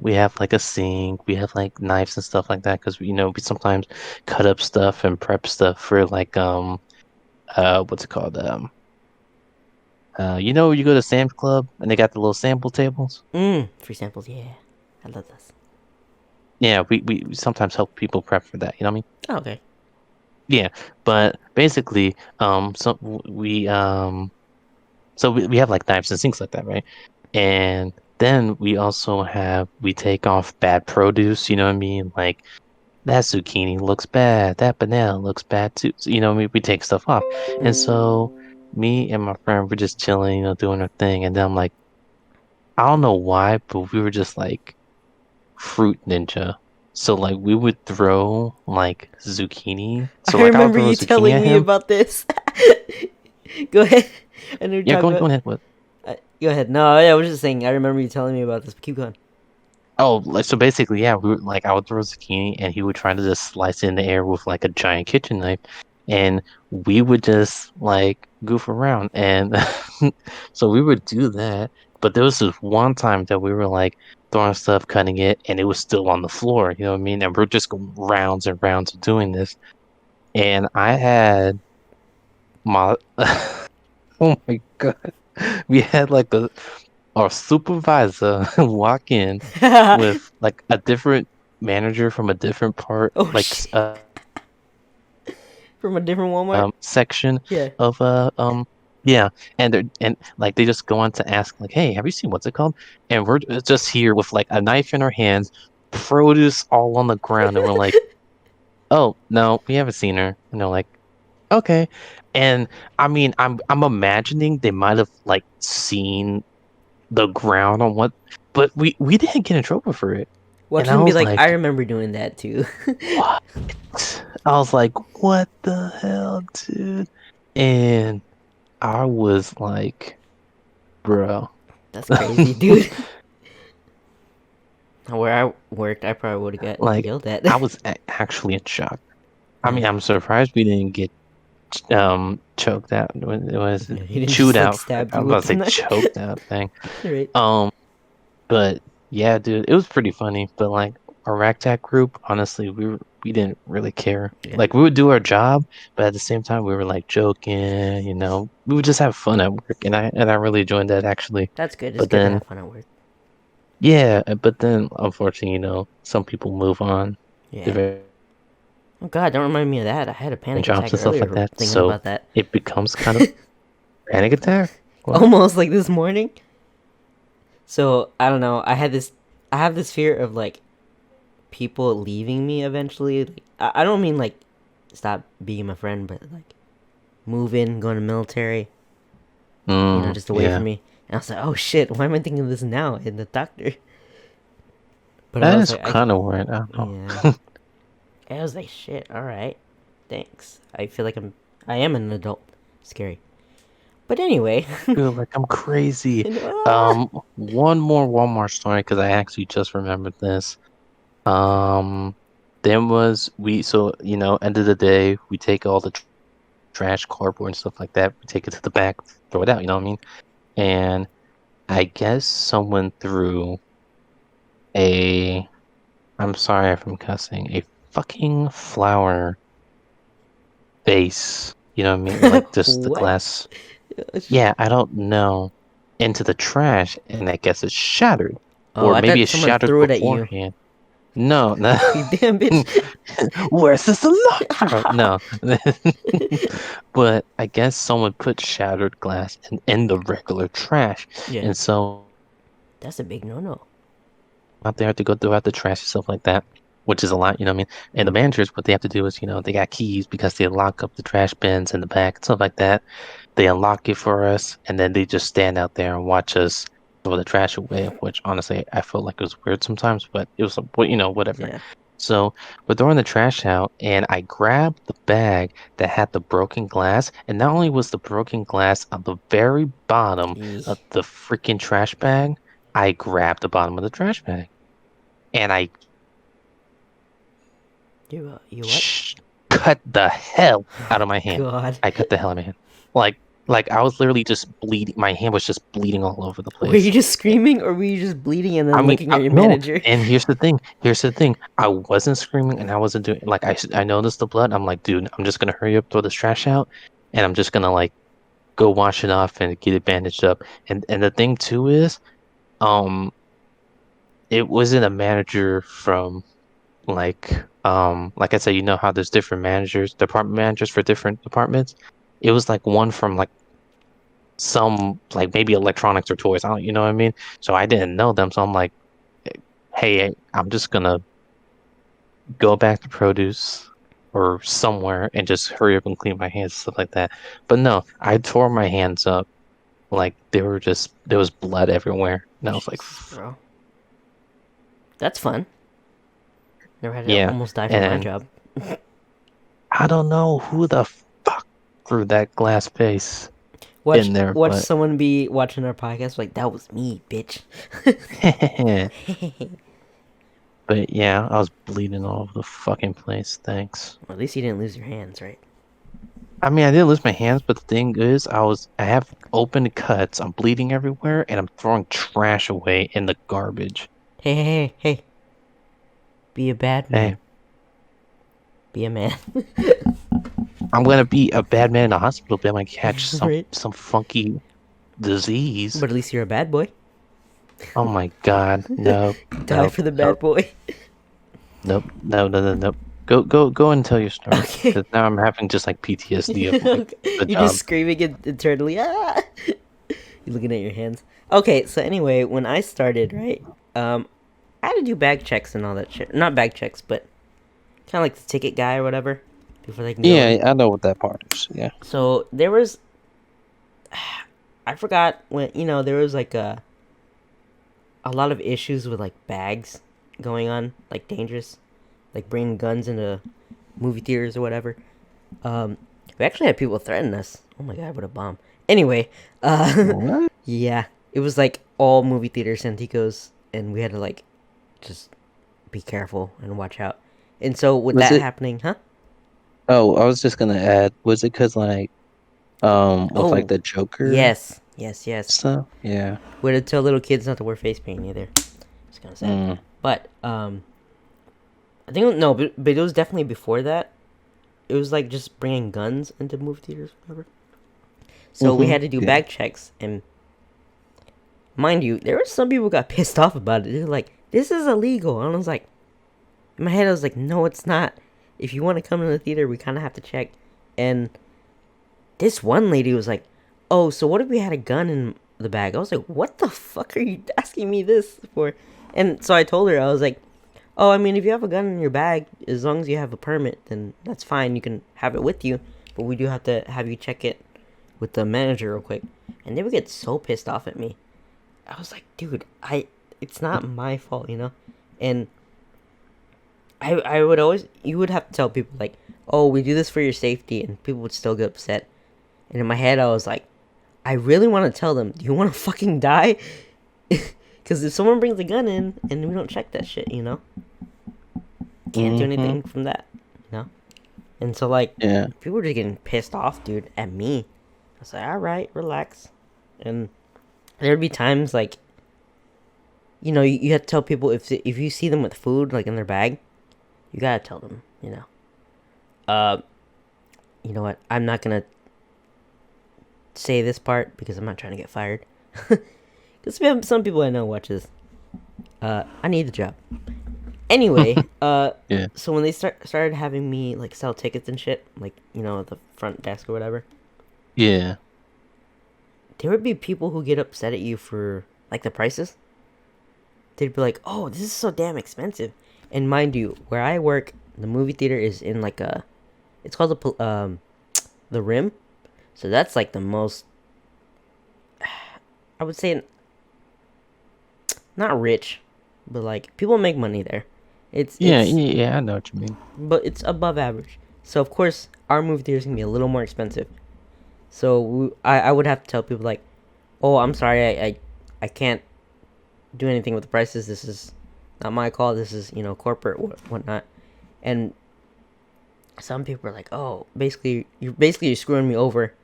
we have like a sink, we have like knives and stuff like that because we sometimes cut up stuff and prep stuff for like what's it called? You go to Sam's Club and they got the little sample tables? Free samples. Yeah, I love this. Yeah, we sometimes help people prep for that, you know what I mean? Oh, okay. Yeah, but basically, we have like knives and things like that, right? And then we take off bad produce, you know what I mean? Like that zucchini looks bad, that banana looks bad too. So, you know what I mean? We take stuff off. And so me and my friend were just chilling, doing our thing. And then I'm like, I don't know why, but we were just like fruit ninja. So like we would throw like zucchini. So I like I would remember throw a you zucchini telling at me him. about this. Go ahead. I know you're Yeah, talking go about. ahead. What? Go ahead. No, yeah, I was just saying. I remember you telling me about this. But keep going. Oh, like so basically, yeah, I would throw zucchini and he would try to just slice it in the air with like a giant kitchen knife, and we would just like goof around, and so we would do that. But there was this one time that we were like throwing stuff, cutting it, and it was still on the floor. You know what I mean? And we're just going rounds and rounds of doing this, and I had my oh my God, we had like our supervisor walk in with like a different manager from a different part, Oh like shit! From a different Walmart. section Yeah. of yeah, and like they just go on to ask like, hey, have you seen what's it called? And we're just here with like a knife in our hands, produce all on the ground, and we're like, oh no, we haven't seen her. And they're like, okay. And I mean, I'm imagining they might have like seen the ground on what, but we didn't get in trouble for it. Watch And I them be was like, I like, remember doing that too. what? I was like, what the hell, dude? And I was like, bro, That's crazy, dude. Where I worked, I probably would have got like yelled at. I was actually in shock. I Yeah. mean, I'm surprised we didn't get choked out. It was Yeah, he didn't chewed just like out. stab I you was about with to the say knife. choked out thing. Right. Um, But yeah, dude, it was pretty funny. But like our ragtag group, honestly, we didn't really care. Yeah. Like we would do our job, but at the same time, we were like joking. We would just have fun at work, and I really enjoyed that actually. That's good. It's But good to then have fun at work. yeah, but then unfortunately, some people move on to Yeah. Oh god, don't remind me of that. I had a different panic jobs attack and stuff like earlier that. thinking So about that. it becomes kind of panic attack. What? Almost like this morning. So I don't know. I have this fear of like people leaving me eventually. Like, I don't mean like stop being my friend, but like move in, go in the military. Just away from Yeah, me. And I was like, oh shit, why am I thinking of this now in the doctor? But I that was is like, kind of weird. I don't know. yeah. I was like, shit, alright. Thanks. I feel like I am an adult. Scary. But anyway. Feel like I'm crazy. And, ah! One more Walmart story because I actually just remembered this. Um, then was we so end of the day we take all the trash, cardboard, and stuff like that. We take it to the back, throw it out. You know what I mean? And I guess someone threw a. I'm sorry if I'm cussing. A fucking flower vase. You know what I mean? Like just the What? glass. Yeah, I don't know. Into the trash, and I guess it shattered, Oh, or I maybe thought it someone shattered threw it at you. beforehand. No, no. You damn bitch. Where's this alarm? No. But I guess someone put shattered glass in the regular trash. Yeah, And so that's a big no-no. out there to go throw out the trash and stuff like that, which is a lot, you know what I mean? And the Mm. managers, what they have to do is, they got keys because they lock up the trash bins in the back and stuff like that. They unlock it for us, and then they just stand out there and watch us throw the trash away, which honestly I felt like it was weird sometimes, but it was, whatever. Yeah. So we're throwing the trash out, and I grabbed the bag that had the broken glass, and not only was the broken glass at the very bottom of Eeh. the freaking trash bag, I grabbed the bottom of the trash bag, and I You what? cut the hell out Oh of my hand. God. I cut the hell out of my hand. Like, like I was literally just bleeding. My hand was just bleeding all over the Were you place. just screaming or were you just bleeding and I then mean, looking at your no. manager? And here's the thing. Here's the thing. I wasn't screaming and I wasn't doing like I noticed the blood. I'm like, dude, I'm just gonna hurry up, throw this trash out, and I'm just gonna like go wash it off and get it bandaged up. And the thing too is, um, it wasn't a manager from like I said, you know how there's different managers, department managers for different departments. It was like one from like some like maybe electronics or toys. I don't, you know what I mean? So I didn't know them, so I'm like, hey, I'm just gonna go back to produce or somewhere and just hurry up and clean my hands, stuff like that. But no, I tore my hands up like there was blood everywhere, and I was like, Jesus, bro. That's fun. Never had to yeah. almost die for my And job. I don't know who the fuck threw that glass vase Watch in there, watch but someone be watching our podcast like that was me, bitch. but yeah, I was bleeding all over the fucking place. Thanks. Well, at least you didn't lose your hands, right? I mean, I didn't lose my hands, but the thing is, I have open cuts. I'm bleeding everywhere, and I'm throwing trash away in the garbage. Hey. Be a bad Hey, man. Be a man. I'm gonna be a bad man in the hospital, but I might catch Right? some funky disease. But at least you're a bad boy. Oh my God, no, Die no, for the no, bad boy. nope, no, no, no, no. Go and tell your story, Okay. because now I'm having just like PTSD of like Okay. the You're just job. screaming internally. Ah! You're looking at your hands. Okay, so anyway, when I started, right, I had to do bag checks and all that shit. Not bag checks, but kind of like the ticket guy or whatever before they can go in. Yeah, I know what that part is. Yeah. So there was, I forgot when there was like a lot of issues with like bags going on, like dangerous, like bringing guns into movie theaters or whatever. We actually had people threaten us. Oh my god, what a bomb! Anyway, What? yeah, it was like all movie theater Santicos, and we had to like just be careful and watch out. And so with Was that it? happening, huh? Oh, I was just gonna add, was it because like with like Oh, the Joker yes. stuff? Yeah. We had to tell little kids not to wear face paint either. It's kind of sad, Mm. but I think no, but it was definitely before that. It was like just bringing guns into movie theaters, whatever. So we Mm-hmm. had to do Yeah. bag checks, and mind you, there were some people who got pissed off about it. They're like, "This is illegal," and I was like, in my head, I was like, "No, it's not. If you want to come to the theater, we kind of have to check." And this one lady was like, "Oh, so what if we had a gun in the bag?" I was like, "What the fuck are you asking me this for?" And so I told her, I was like, "Oh, I mean, if you have a gun in your bag, as long as you have a permit, then that's fine. You can have it with you, but we do have to have you check it with the manager real quick." And they would get so pissed off at me. I was like, "Dude, it's not my fault." And I would always, you would have to tell people like, "Oh, we do this for your safety," and people would still get upset. And in my head, I was like, I really want to tell them, "Do you want to fucking die?" Because if someone brings a gun in and we don't check that shit, can't do Mm-hmm. anything from that, you know? And so like Yeah. people were just getting pissed off, dude, at me. I was like, all right, relax. And there'd be times like, you have to tell people if you see them with food like in their bag, you gotta tell them, uh, you know what? I'm not gonna say this part because I'm not trying to get fired. Because some people I know watch this. I need the job. Anyway, Yeah. so when they started having me like sell tickets and shit, like at the front desk or whatever, Yeah. there would be people who get upset at you for like the prices. They'd be like, "Oh, this is so damn expensive," and mind you, where I work, the movie theater is in like it's called the Rim, so that's like the most, I would say, not rich, but like people make money there. Yeah, yeah, I know what you mean. But it's above average. So of course our movie theater is gonna be a little more expensive. So I would have to tell people like, oh, I'm sorry, I can't do anything with the prices. This is not my call. This is corporate whatnot. And some people are like, oh, you're screwing me over,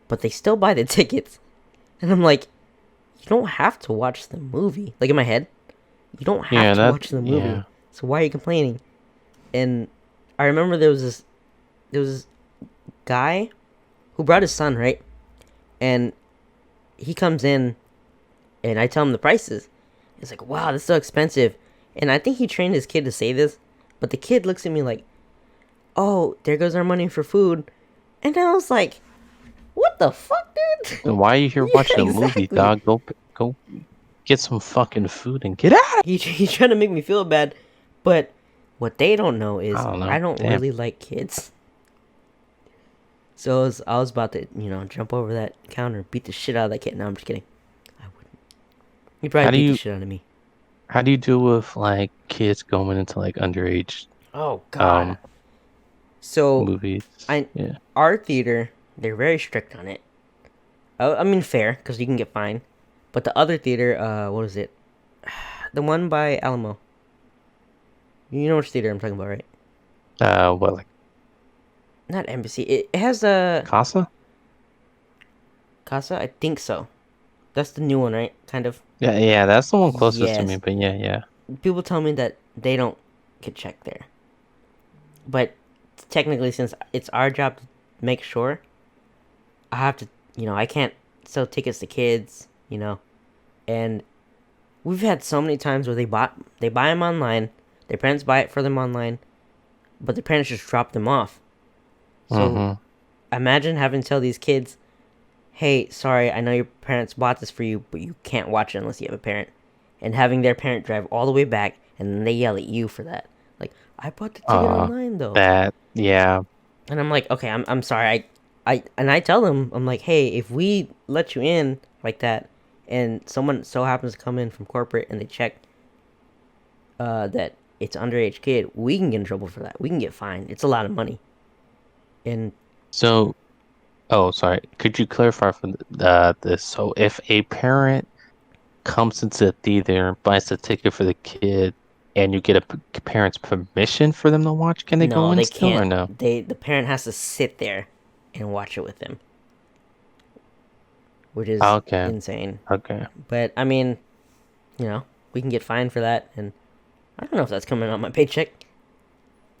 but they still buy the tickets. And I'm like, you don't have to watch the movie. Like in my head, you don't have to watch the movie. Yeah. So why are you complaining? And I remember there was this guy who brought his son, right? And he comes in, and I tell him the prices. He's like, wow, this is so expensive. And I think he trained his kid to say this, but the kid looks at me like, oh, there goes our money for food. And I was like, what the fuck, dude? And why are you here Yeah, watching a movie, exactly. dog? Go get some fucking food and get out. He's trying to make me feel bad, but what they don't know I is don't know. I don't Damn. really like kids. So I was about to, jump over that counter, beat the shit out of that kid. No, I'm just kidding. I wouldn't. He'd How probably do beat the you shit out of me. how do you deal with like kids going into like underage Oh God. um So movies? I Yeah. our theater, they're very strict on it. I mean fair because you can get fined, but the other theater, what was it? The one by Alamo. You know which theater I'm talking about, right? What, like Not Embassy. It has a Casa? Casa. I think so. That's the new one, right? Kind of. Yeah, yeah, that's the one closest to me, Yes. but yeah, yeah. People tell me that they don't get checked there, but technically, since it's our job to make sure, I have to. I can't sell tickets to kids. And we've had so many times where they buy them online, their parents buy it for them online, but the parents just drop them off. So Mm-hmm. imagine having to tell these kids, "Hey, sorry, I know your parents bought this for you, but you can't watch it unless you have a parent," and having their parent drive all the way back, and then they yell at you for that. Like, I bought the ticket online though, Yeah. and I'm like, okay, I'm sorry, I tell them, I'm like, hey, if we let you in like that, and someone so happens to come in from corporate and they check that it's underage kid, we can get in trouble for that. We can get fined. It's a lot of money. And So, oh, sorry. Could you clarify for this? So, if a parent comes into the theater and buys the ticket for the kid, and you get a parent's permission for them to watch, can they go no, in they still or can't. no? The parent has to sit there and watch it with them, which is Okay. insane. Okay. But I mean, we can get fined for that, and I don't know if that's coming out my paycheck.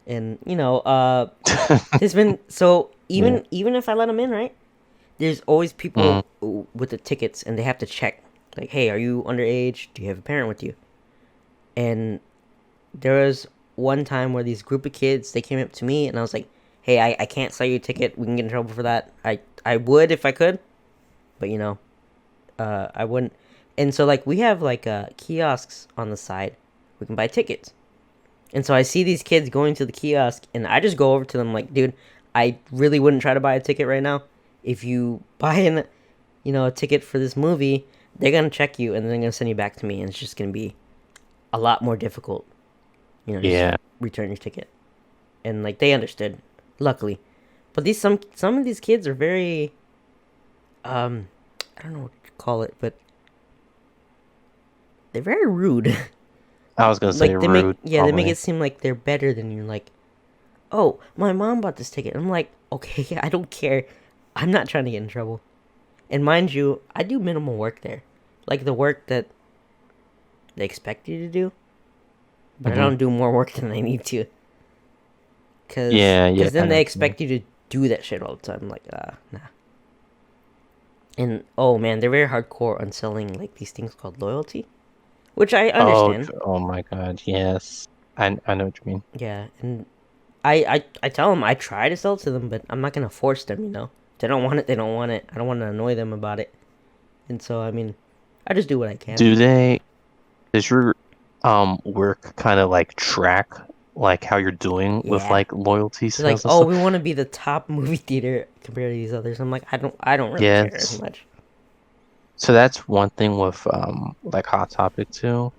And there's been so Yeah. even if I let them in, right? There's always Mm. people with the tickets, and they have to check, like, hey, are you underage? Do you have a parent with you? And there was one time where these group of kids, they came up to me, and I was like, hey, I can't sell you a ticket. We can get in trouble for that. I would if I could, but I wouldn't. And so like we have like kiosks on the side. We can buy tickets. And so I see these kids going to the kiosk, and I just go over to them like, dude, I really wouldn't try to buy a ticket right now. If you buy a ticket for this movie, they're gonna check you, and then they're gonna send you back to me, and it's just gonna be a lot more difficult. Just Yeah. return your ticket. And like they understood, luckily. But these some of these kids are very, I don't know what to call it, but they're very rude. I was gonna say Like they make rude, they make probably. it seem like they're better than you. Like, oh, my mom bought this ticket. I'm like, okay, I don't care. I'm not trying to get in trouble. And mind you, I do minimal work there, like the work that they expect you to do, but I Hmm. don't do more work than I need to. Cause, Yeah, yeah, cause I then know they what you mean. expect you to do that shit all the time. I'm like, nah. And oh man, they're very hardcore on selling like these things called loyalty, which I Oh, understand. oh my God, yes. I know what you mean. Yeah, and I tell them I try to sell it to them, but I'm not gonna force them. If they don't want it, they don't want it. I don't want to annoy them about it. And so I mean, I just do what I can. Do they, does your work kind of like track like how you're doing with Yeah, like loyalty they're like, sales and oh, stuff? we want to be the top movie theater compared to these others. I'm like, I don't really care as Yes. much. So that's one thing with like Hot Topic too.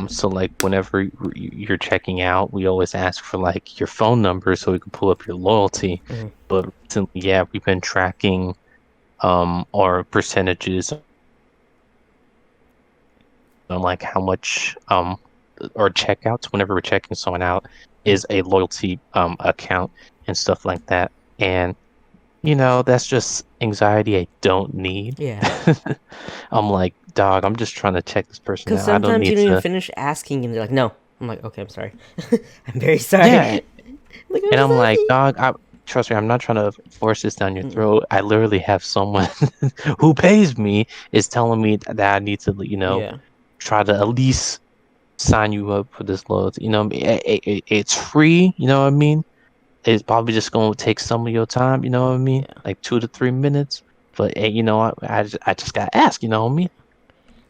So like whenever you're checking out, we always ask for like your phone number so we can pull up your loyalty. Mhm. But recently, yeah, we've been tracking our percentages on like how much our checkouts whenever we're checking someone out Mhm. is a loyalty account and stuff like that. And that's just anxiety I don't need. Yeah, I'm like, dog, I'm just trying to check this person because out. I don't sometimes you need don't even to. finish asking, and they're like, no. I'm like, okay, I'm sorry. I'm very Yeah, sorry. Like I'm and just I'm like, asking. dog, trust me, I'm not trying to force this down your Mm-mm. throat. I literally have someone who pays me is telling me that I need to, Yeah, try to at least sign you up for this loyalty. It's free, you know what I mean? It's probably just going to take some of your time, you know what I mean? yeah. Like 2 to 3 minutes. But hey, I just got to ask, you know what I mean?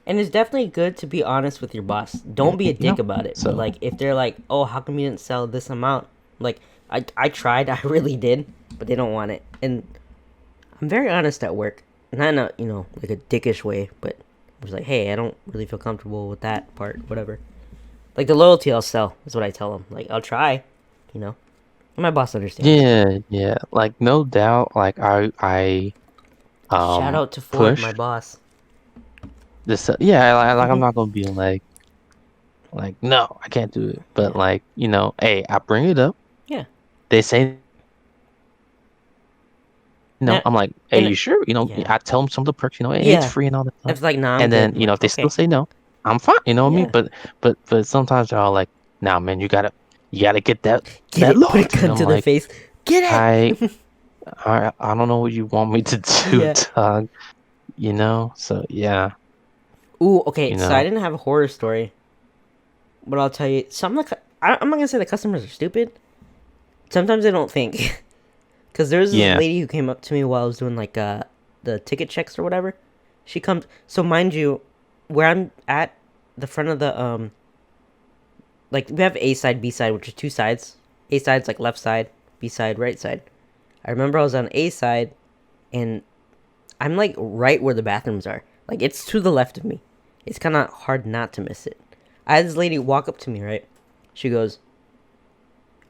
And it's definitely good to be honest with your boss. Don't be a dick about it. But So, like, if they're like, "Oh, how come you didn't sell this amount?" Like, I tried, I really did, but they don't want it. And I'm very honest at work, not in a like a dickish way, but I was like, "Hey, I don't really feel comfortable with that part, whatever." Like the loyalty, I'll sell. Is what I tell them. Like I'll try, you know. And my boss understands. yeah, yeah. Like no doubt, like I Shout out to Ford, my pushed boss. this yeah, like I'm Hmm. not gonna be like no, I can't do it. But Yeah, like, hey, I bring it up. yeah. They say no. Now, I'm like, hey, and you sure? yeah, I tell them some of the perks, hey, it's yeah. free and all that stuff. If like, nah, I'm And good. then, I'm like, if they still okay, say no, I'm fine, you know what I mean? yeah. But sometimes they're all like, nah, man, you gotta get that Get that it. Put a loyalty. And gun I'm to their like, face. Get I it. I don't know what you want me to do, Yeah. Doug, So yeah, Ooh, okay. you So I know. didn't have a horror story, but I'll tell you. Some of the I'm not gonna say the customers are stupid. Sometimes they don't think. Cause there was this Yeah. lady who came up to me while I was doing like the ticket checks or whatever. She comes. So mind you, where I'm at, the front of the like we have A side, B side, which are two sides. A side's like left side, B side right side. I remember I was on A side, and I'm like right where the bathrooms are. Like it's to the left of me. It's kind of hard not to miss it. I had this lady walk up to me, right? She goes,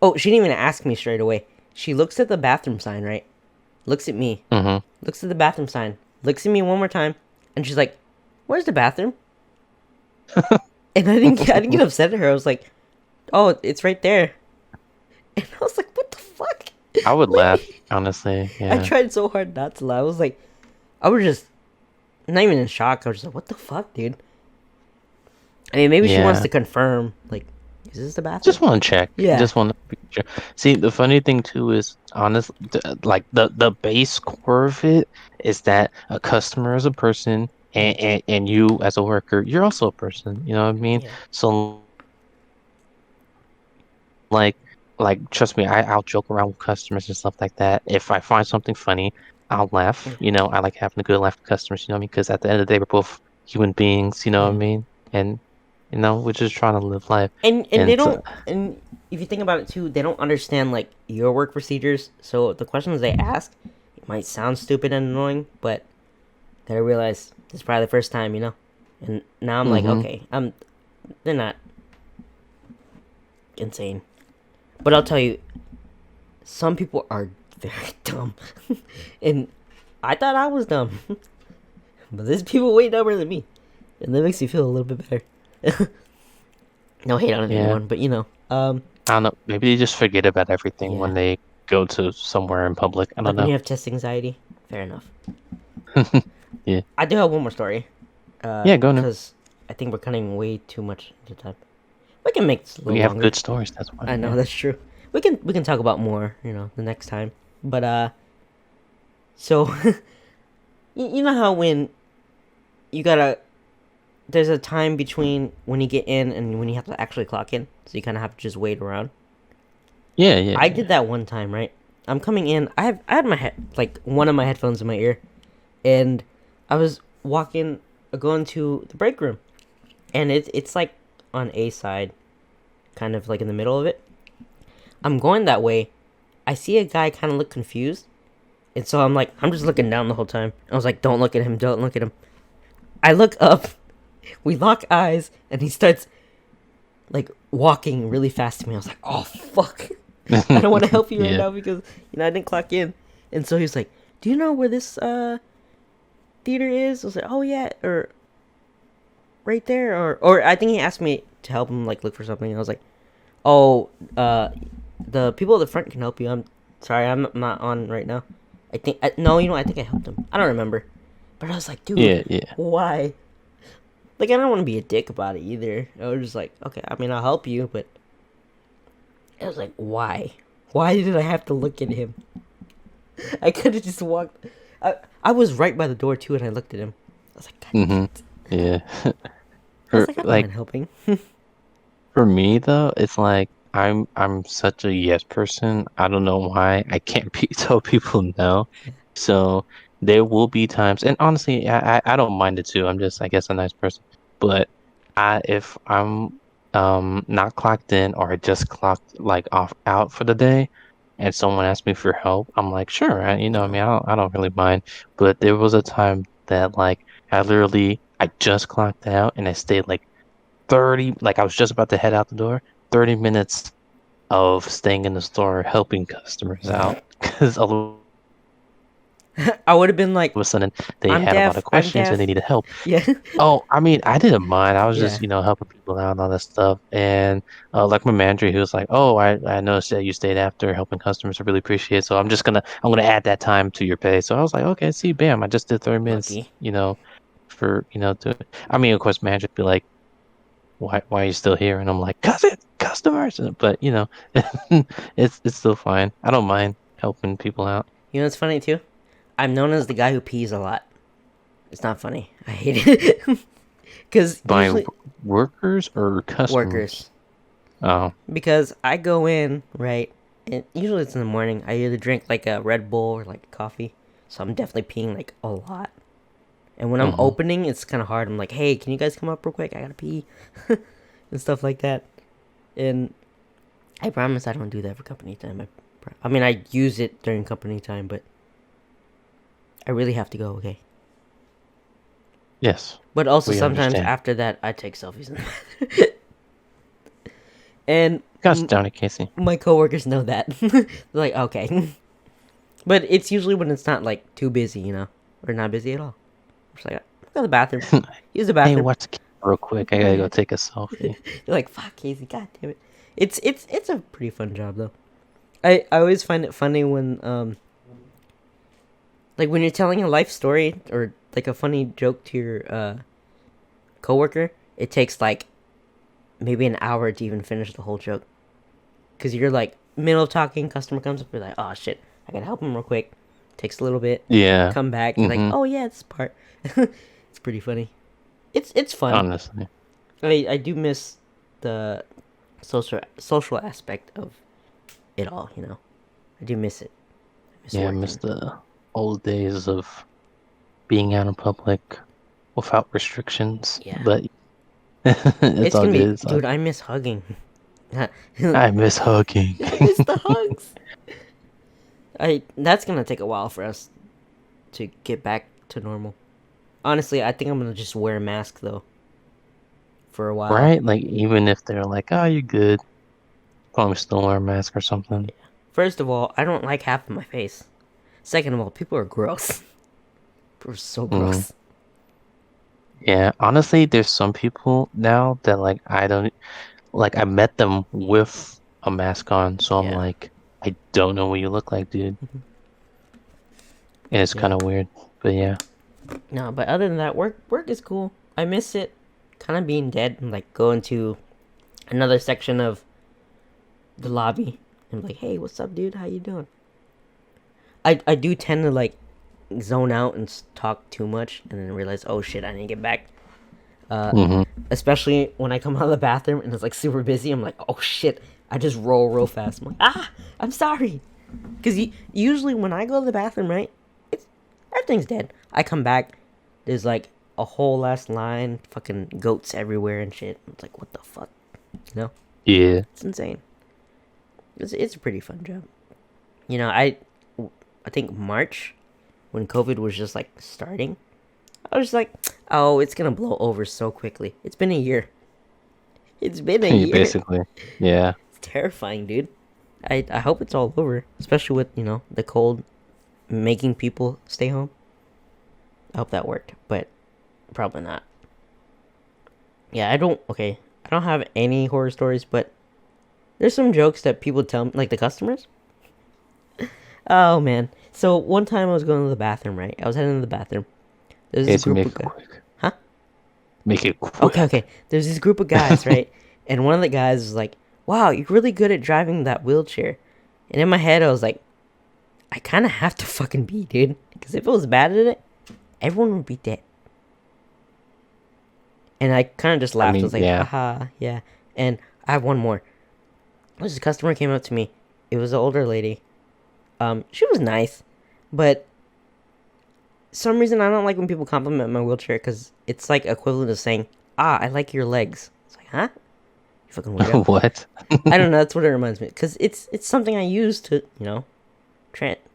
"Oh, she didn't even ask me straight away. She looks at the bathroom sign, right? Looks at me, Mm-hmm. looks at the bathroom sign, looks at me one more time, and she's like, "Where's the bathroom?" And I didn't get upset at her. I was like, "Oh, it's right there." And I was like, "What the fuck?" I would laugh, Like, honestly. I Yeah. tried so hard not to laugh. I was like, I was just not even in shock. I was just like, "What the fuck, dude?" I mean, maybe she wants Yeah. to confirm, like, is this the bathroom? Just want to check. Yeah. Just want to be sure. See, the funny thing too is, honestly, like the base core of it is that a customer is a person, Mhm. and you as a worker, you're also a person. You know what I mean? Yeah. So like, trust me, I'll joke around with customers and stuff like that. If I find something funny, I'll laugh. Yeah. I like having a good laugh with customers. You know what I mean? Because at the end of the day, we're both human beings. You know what I Yeah. mean? And we're just trying to live life. And they And don't, and if you think about it too, they don't understand like your work procedures. So the questions they ask, it might sound stupid and annoying, but gotta realize this is probably the first time, you know. And now I'm like, mm-hmm. okay, they're not insane, but I'll tell you, some people are very dumb, and I thought I was dumb, but there's people way dumber than me, and that makes me feel a little bit better. No hate on Yeah. anyone, but I don't know. Maybe they just forget about everything Yeah. when they go to somewhere in public. I don't Like when know. you have test anxiety. Fair enough. Yeah. I do have one more story. Yeah, go on. Because I think we're cutting way too much into time. We can make this a We little have longer. good stories, that's why. I know Yeah. that's true. We can talk about more, the next time. But so you know how when you gotta there's a time between when you get in and when you have to actually clock in, so you kind of have to just wait around. Yeah, yeah, I yeah. did that one time, right? I'm coming in. I had my head like one of my headphones in my ear, and I was walking, going to the break room, and it's like on a side, kind of like in the middle of it. I'm going that way. I see a guy kind of look confused, and so I'm just looking down the whole time. I was like, don't look at him, don't look at him. I look up, we lock eyes, and he starts like walking really fast to me. I was like, oh fuck. I don't want to help you right Yeah. now because I didn't clock in. And so he was like, "Do you know where this theater is?" I was like, "Oh yeah, or right there." Or I think he asked me to help him like look for something. And I was like, "Oh, the people at the front can help you. I'm sorry, I'm not on right now." I think no, I think I helped him. I don't remember, but I was like, "Dude, Yeah, yeah. why?" Like I don't want to be a dick about it either. I was just like, "Okay, I mean I'll help you," but I was like, "Why? Why did I have to look at him?" I could have just walked. I was right by the door too, and I looked at him. I was like, God damn Mm-hmm. it. Yeah. I was For like, I don't like mind helping. for me though, it's like I'm such a yes person. I don't know why I can't tell people no. So there will be times, and honestly, I don't mind it too. I'm just, I guess, a nice person. But if I'm not clocked in or I just clocked like off out for the day, and someone asks me for help, I'm like, sure, I mean, I don't really mind. But there was a time that like I just clocked out and I stayed like 30, like I was just about to head out the door, 30 minutes of staying in the store helping customers out because all I would have been like, of a sudden they I'm had a lot deaf. of I'm questions and they deaf. needed help. Yeah. Oh, I mean, I didn't mind. I was just, Yeah. helping people out and all that stuff. And like my manager, he was like, "Oh, I noticed that you stayed after helping customers. I really appreciate it. So I'm gonna add that time to your pay." So I was like, "Okay, see, bam, I just did 30 minutes, Lucky. for doing." I mean, of course, manager would be like, "Why are you still here?" And I'm like, "Cause it's customers." But it's still fine. I don't mind helping people out. You know what's funny too? I'm known as the guy who pees a lot. It's not funny. I hate it. Because By usually, workers or customers? workers. Oh. Because I go in, right? And usually it's in the morning. I either drink like a Red Bull or like coffee. So I'm definitely peeing like a lot. And when I'm Mm-hmm. opening, it's kind of hard. I'm like, hey, can you guys come up real quick? I gotta pee. And stuff like that. And I promise I don't do that for company time. I mean, I use it during company time, but I really have to go, okay? Yes, But also we sometimes understand. after that, I take selfies in the bathroom. And Gosh darn it, Casey. my coworkers know that. They're like, okay. But it's usually when it's not like too busy, or not busy at all. I'm just like, go to the bathroom. Use the Hey, bathroom. watch the camera real quick. I gotta go Yeah. take a selfie. You're like, fuck, Casey, god damn it. It's a pretty fun job though. I always find it funny when like when you're telling a life story or like a funny joke to your coworker, it takes like maybe an hour to even finish the whole joke. Cause you're like middle of talking, customer comes up, you're like, oh shit, I gotta help him real quick. Takes a little bit. Yeah. Come back, you're like, Mm-hmm. oh yeah, this part. It's pretty funny. It's fun. Honestly. I do miss the social aspect of it all. I do miss it. I miss Yeah, I miss working. the old days of being out in public without restrictions. Yeah, But it's it's all gonna good. be, It's all dude. good. I miss hugging. I I miss hugging. miss the hugs. I That's gonna take a while for us to get back to normal. Honestly, I think I'm gonna just wear a mask though for a while. Right? Like, even if they're like, oh, you're good, probably still wear a mask or something. First of all, I don't like half of my face. Second of all, people are gross. People are so Mm. gross. Yeah, honestly, there's some people now that like I don't like I met them with a mask on, so I'm Yeah. like, I don't know what you look like, dude. Mhm. And it's Yeah. kind of weird, but yeah. No, but other than that, work is cool. I miss it, kind of being dead and like going to another section of the lobby and be like, hey, what's up, dude? How you doing? I do tend to like zone out and talk too much, and then realize, oh shit, I need to get back. Uh, Hmm. Especially when I come out of the bathroom and it's like super busy. I'm like, oh shit, I just roll real fast. I'm like, I'm sorry, because usually when I go to the bathroom, right, it's everything's dead. I come back, there's like a whole last line, fucking goats everywhere and shit. It's like, what the fuck, you know? Yeah. It's insane. It's a pretty fun job. You know, I think March when COVID was just like starting, I was just like, oh, it's gonna blow over so quickly. It's been a year. It's been a year. Basically. Yeah. It's terrifying, dude. I hope it's all over, especially with, the cold making people stay home. I hope that worked, but probably not. Yeah, I don't have any horror stories, but there's some jokes that people tell me, like the customers. Oh man. So one time I was going to the bathroom, right? I was heading to the bathroom. There's this It's group make of it guys. quick. Huh? Make it Okay, quick. okay. There's this group of guys, right? And one of the guys was like, "Wow, you're really good at driving that wheelchair." And in my head, I was like, "I kind of have to fucking be, dude. Because if it was bad at it, everyone would be dead." And I kind of just I laughed. I mean, was like, yeah. "Haha, yeah." And I have one more. This customer came up to me. It was an older lady. She was nice, but some reason I don't like when people compliment my wheelchair because it's like equivalent to saying, I like your legs. It's like, huh? You fucking weirdo. What? I don't know. That's what it reminds me because it's something I use to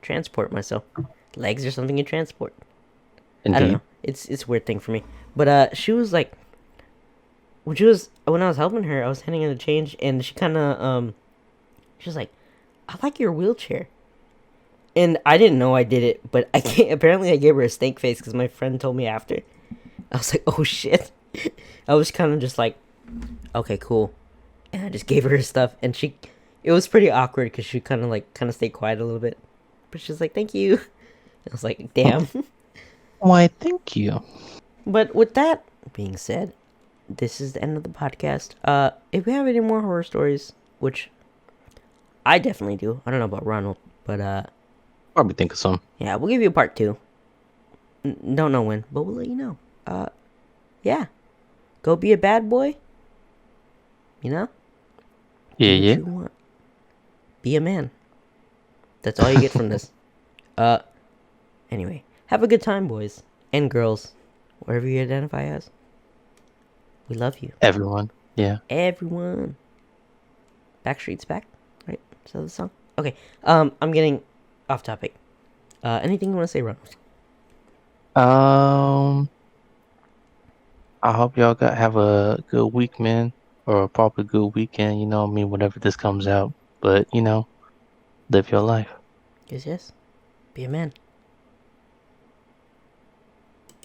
transport myself. Legs are something you transport. I don't know. Indeed. It's a weird thing for me. But she was like, when I was helping her, I was handing her the change, and she kind of she was like, I like your wheelchair. And I didn't know I did it, but I can't. Apparently, I gave her a stank face because my friend told me after. I was like, oh shit. I was kind of just like, okay, cool. And I just gave her stuff, and it was pretty awkward because she kind of stayed quiet a little bit. But she's like, thank you. I was like, damn. Why, thank you. But with that being said, this is the end of the podcast. If we have any more horror stories, which I definitely do, I don't know about Ronald, but Probably think of some. yeah, we'll give you a part two. Don't know when, but we'll let you know. Yeah, go be a bad boy. You know, Yeah, do what yeah. you want. Be a man. That's all you get from this. Uh, anyway, have a good time, boys and girls, wherever you identify as. We love you, Everyone. Yeah. everyone. Backstreet's back, right? Is that the song? Okay. I'm getting off topic. Anything you want to say, Ronald? Um, I hope y'all have a good week, man, or a proper good weekend. I mean, whenever this comes out. But live your life. Yes, yes. Be a man.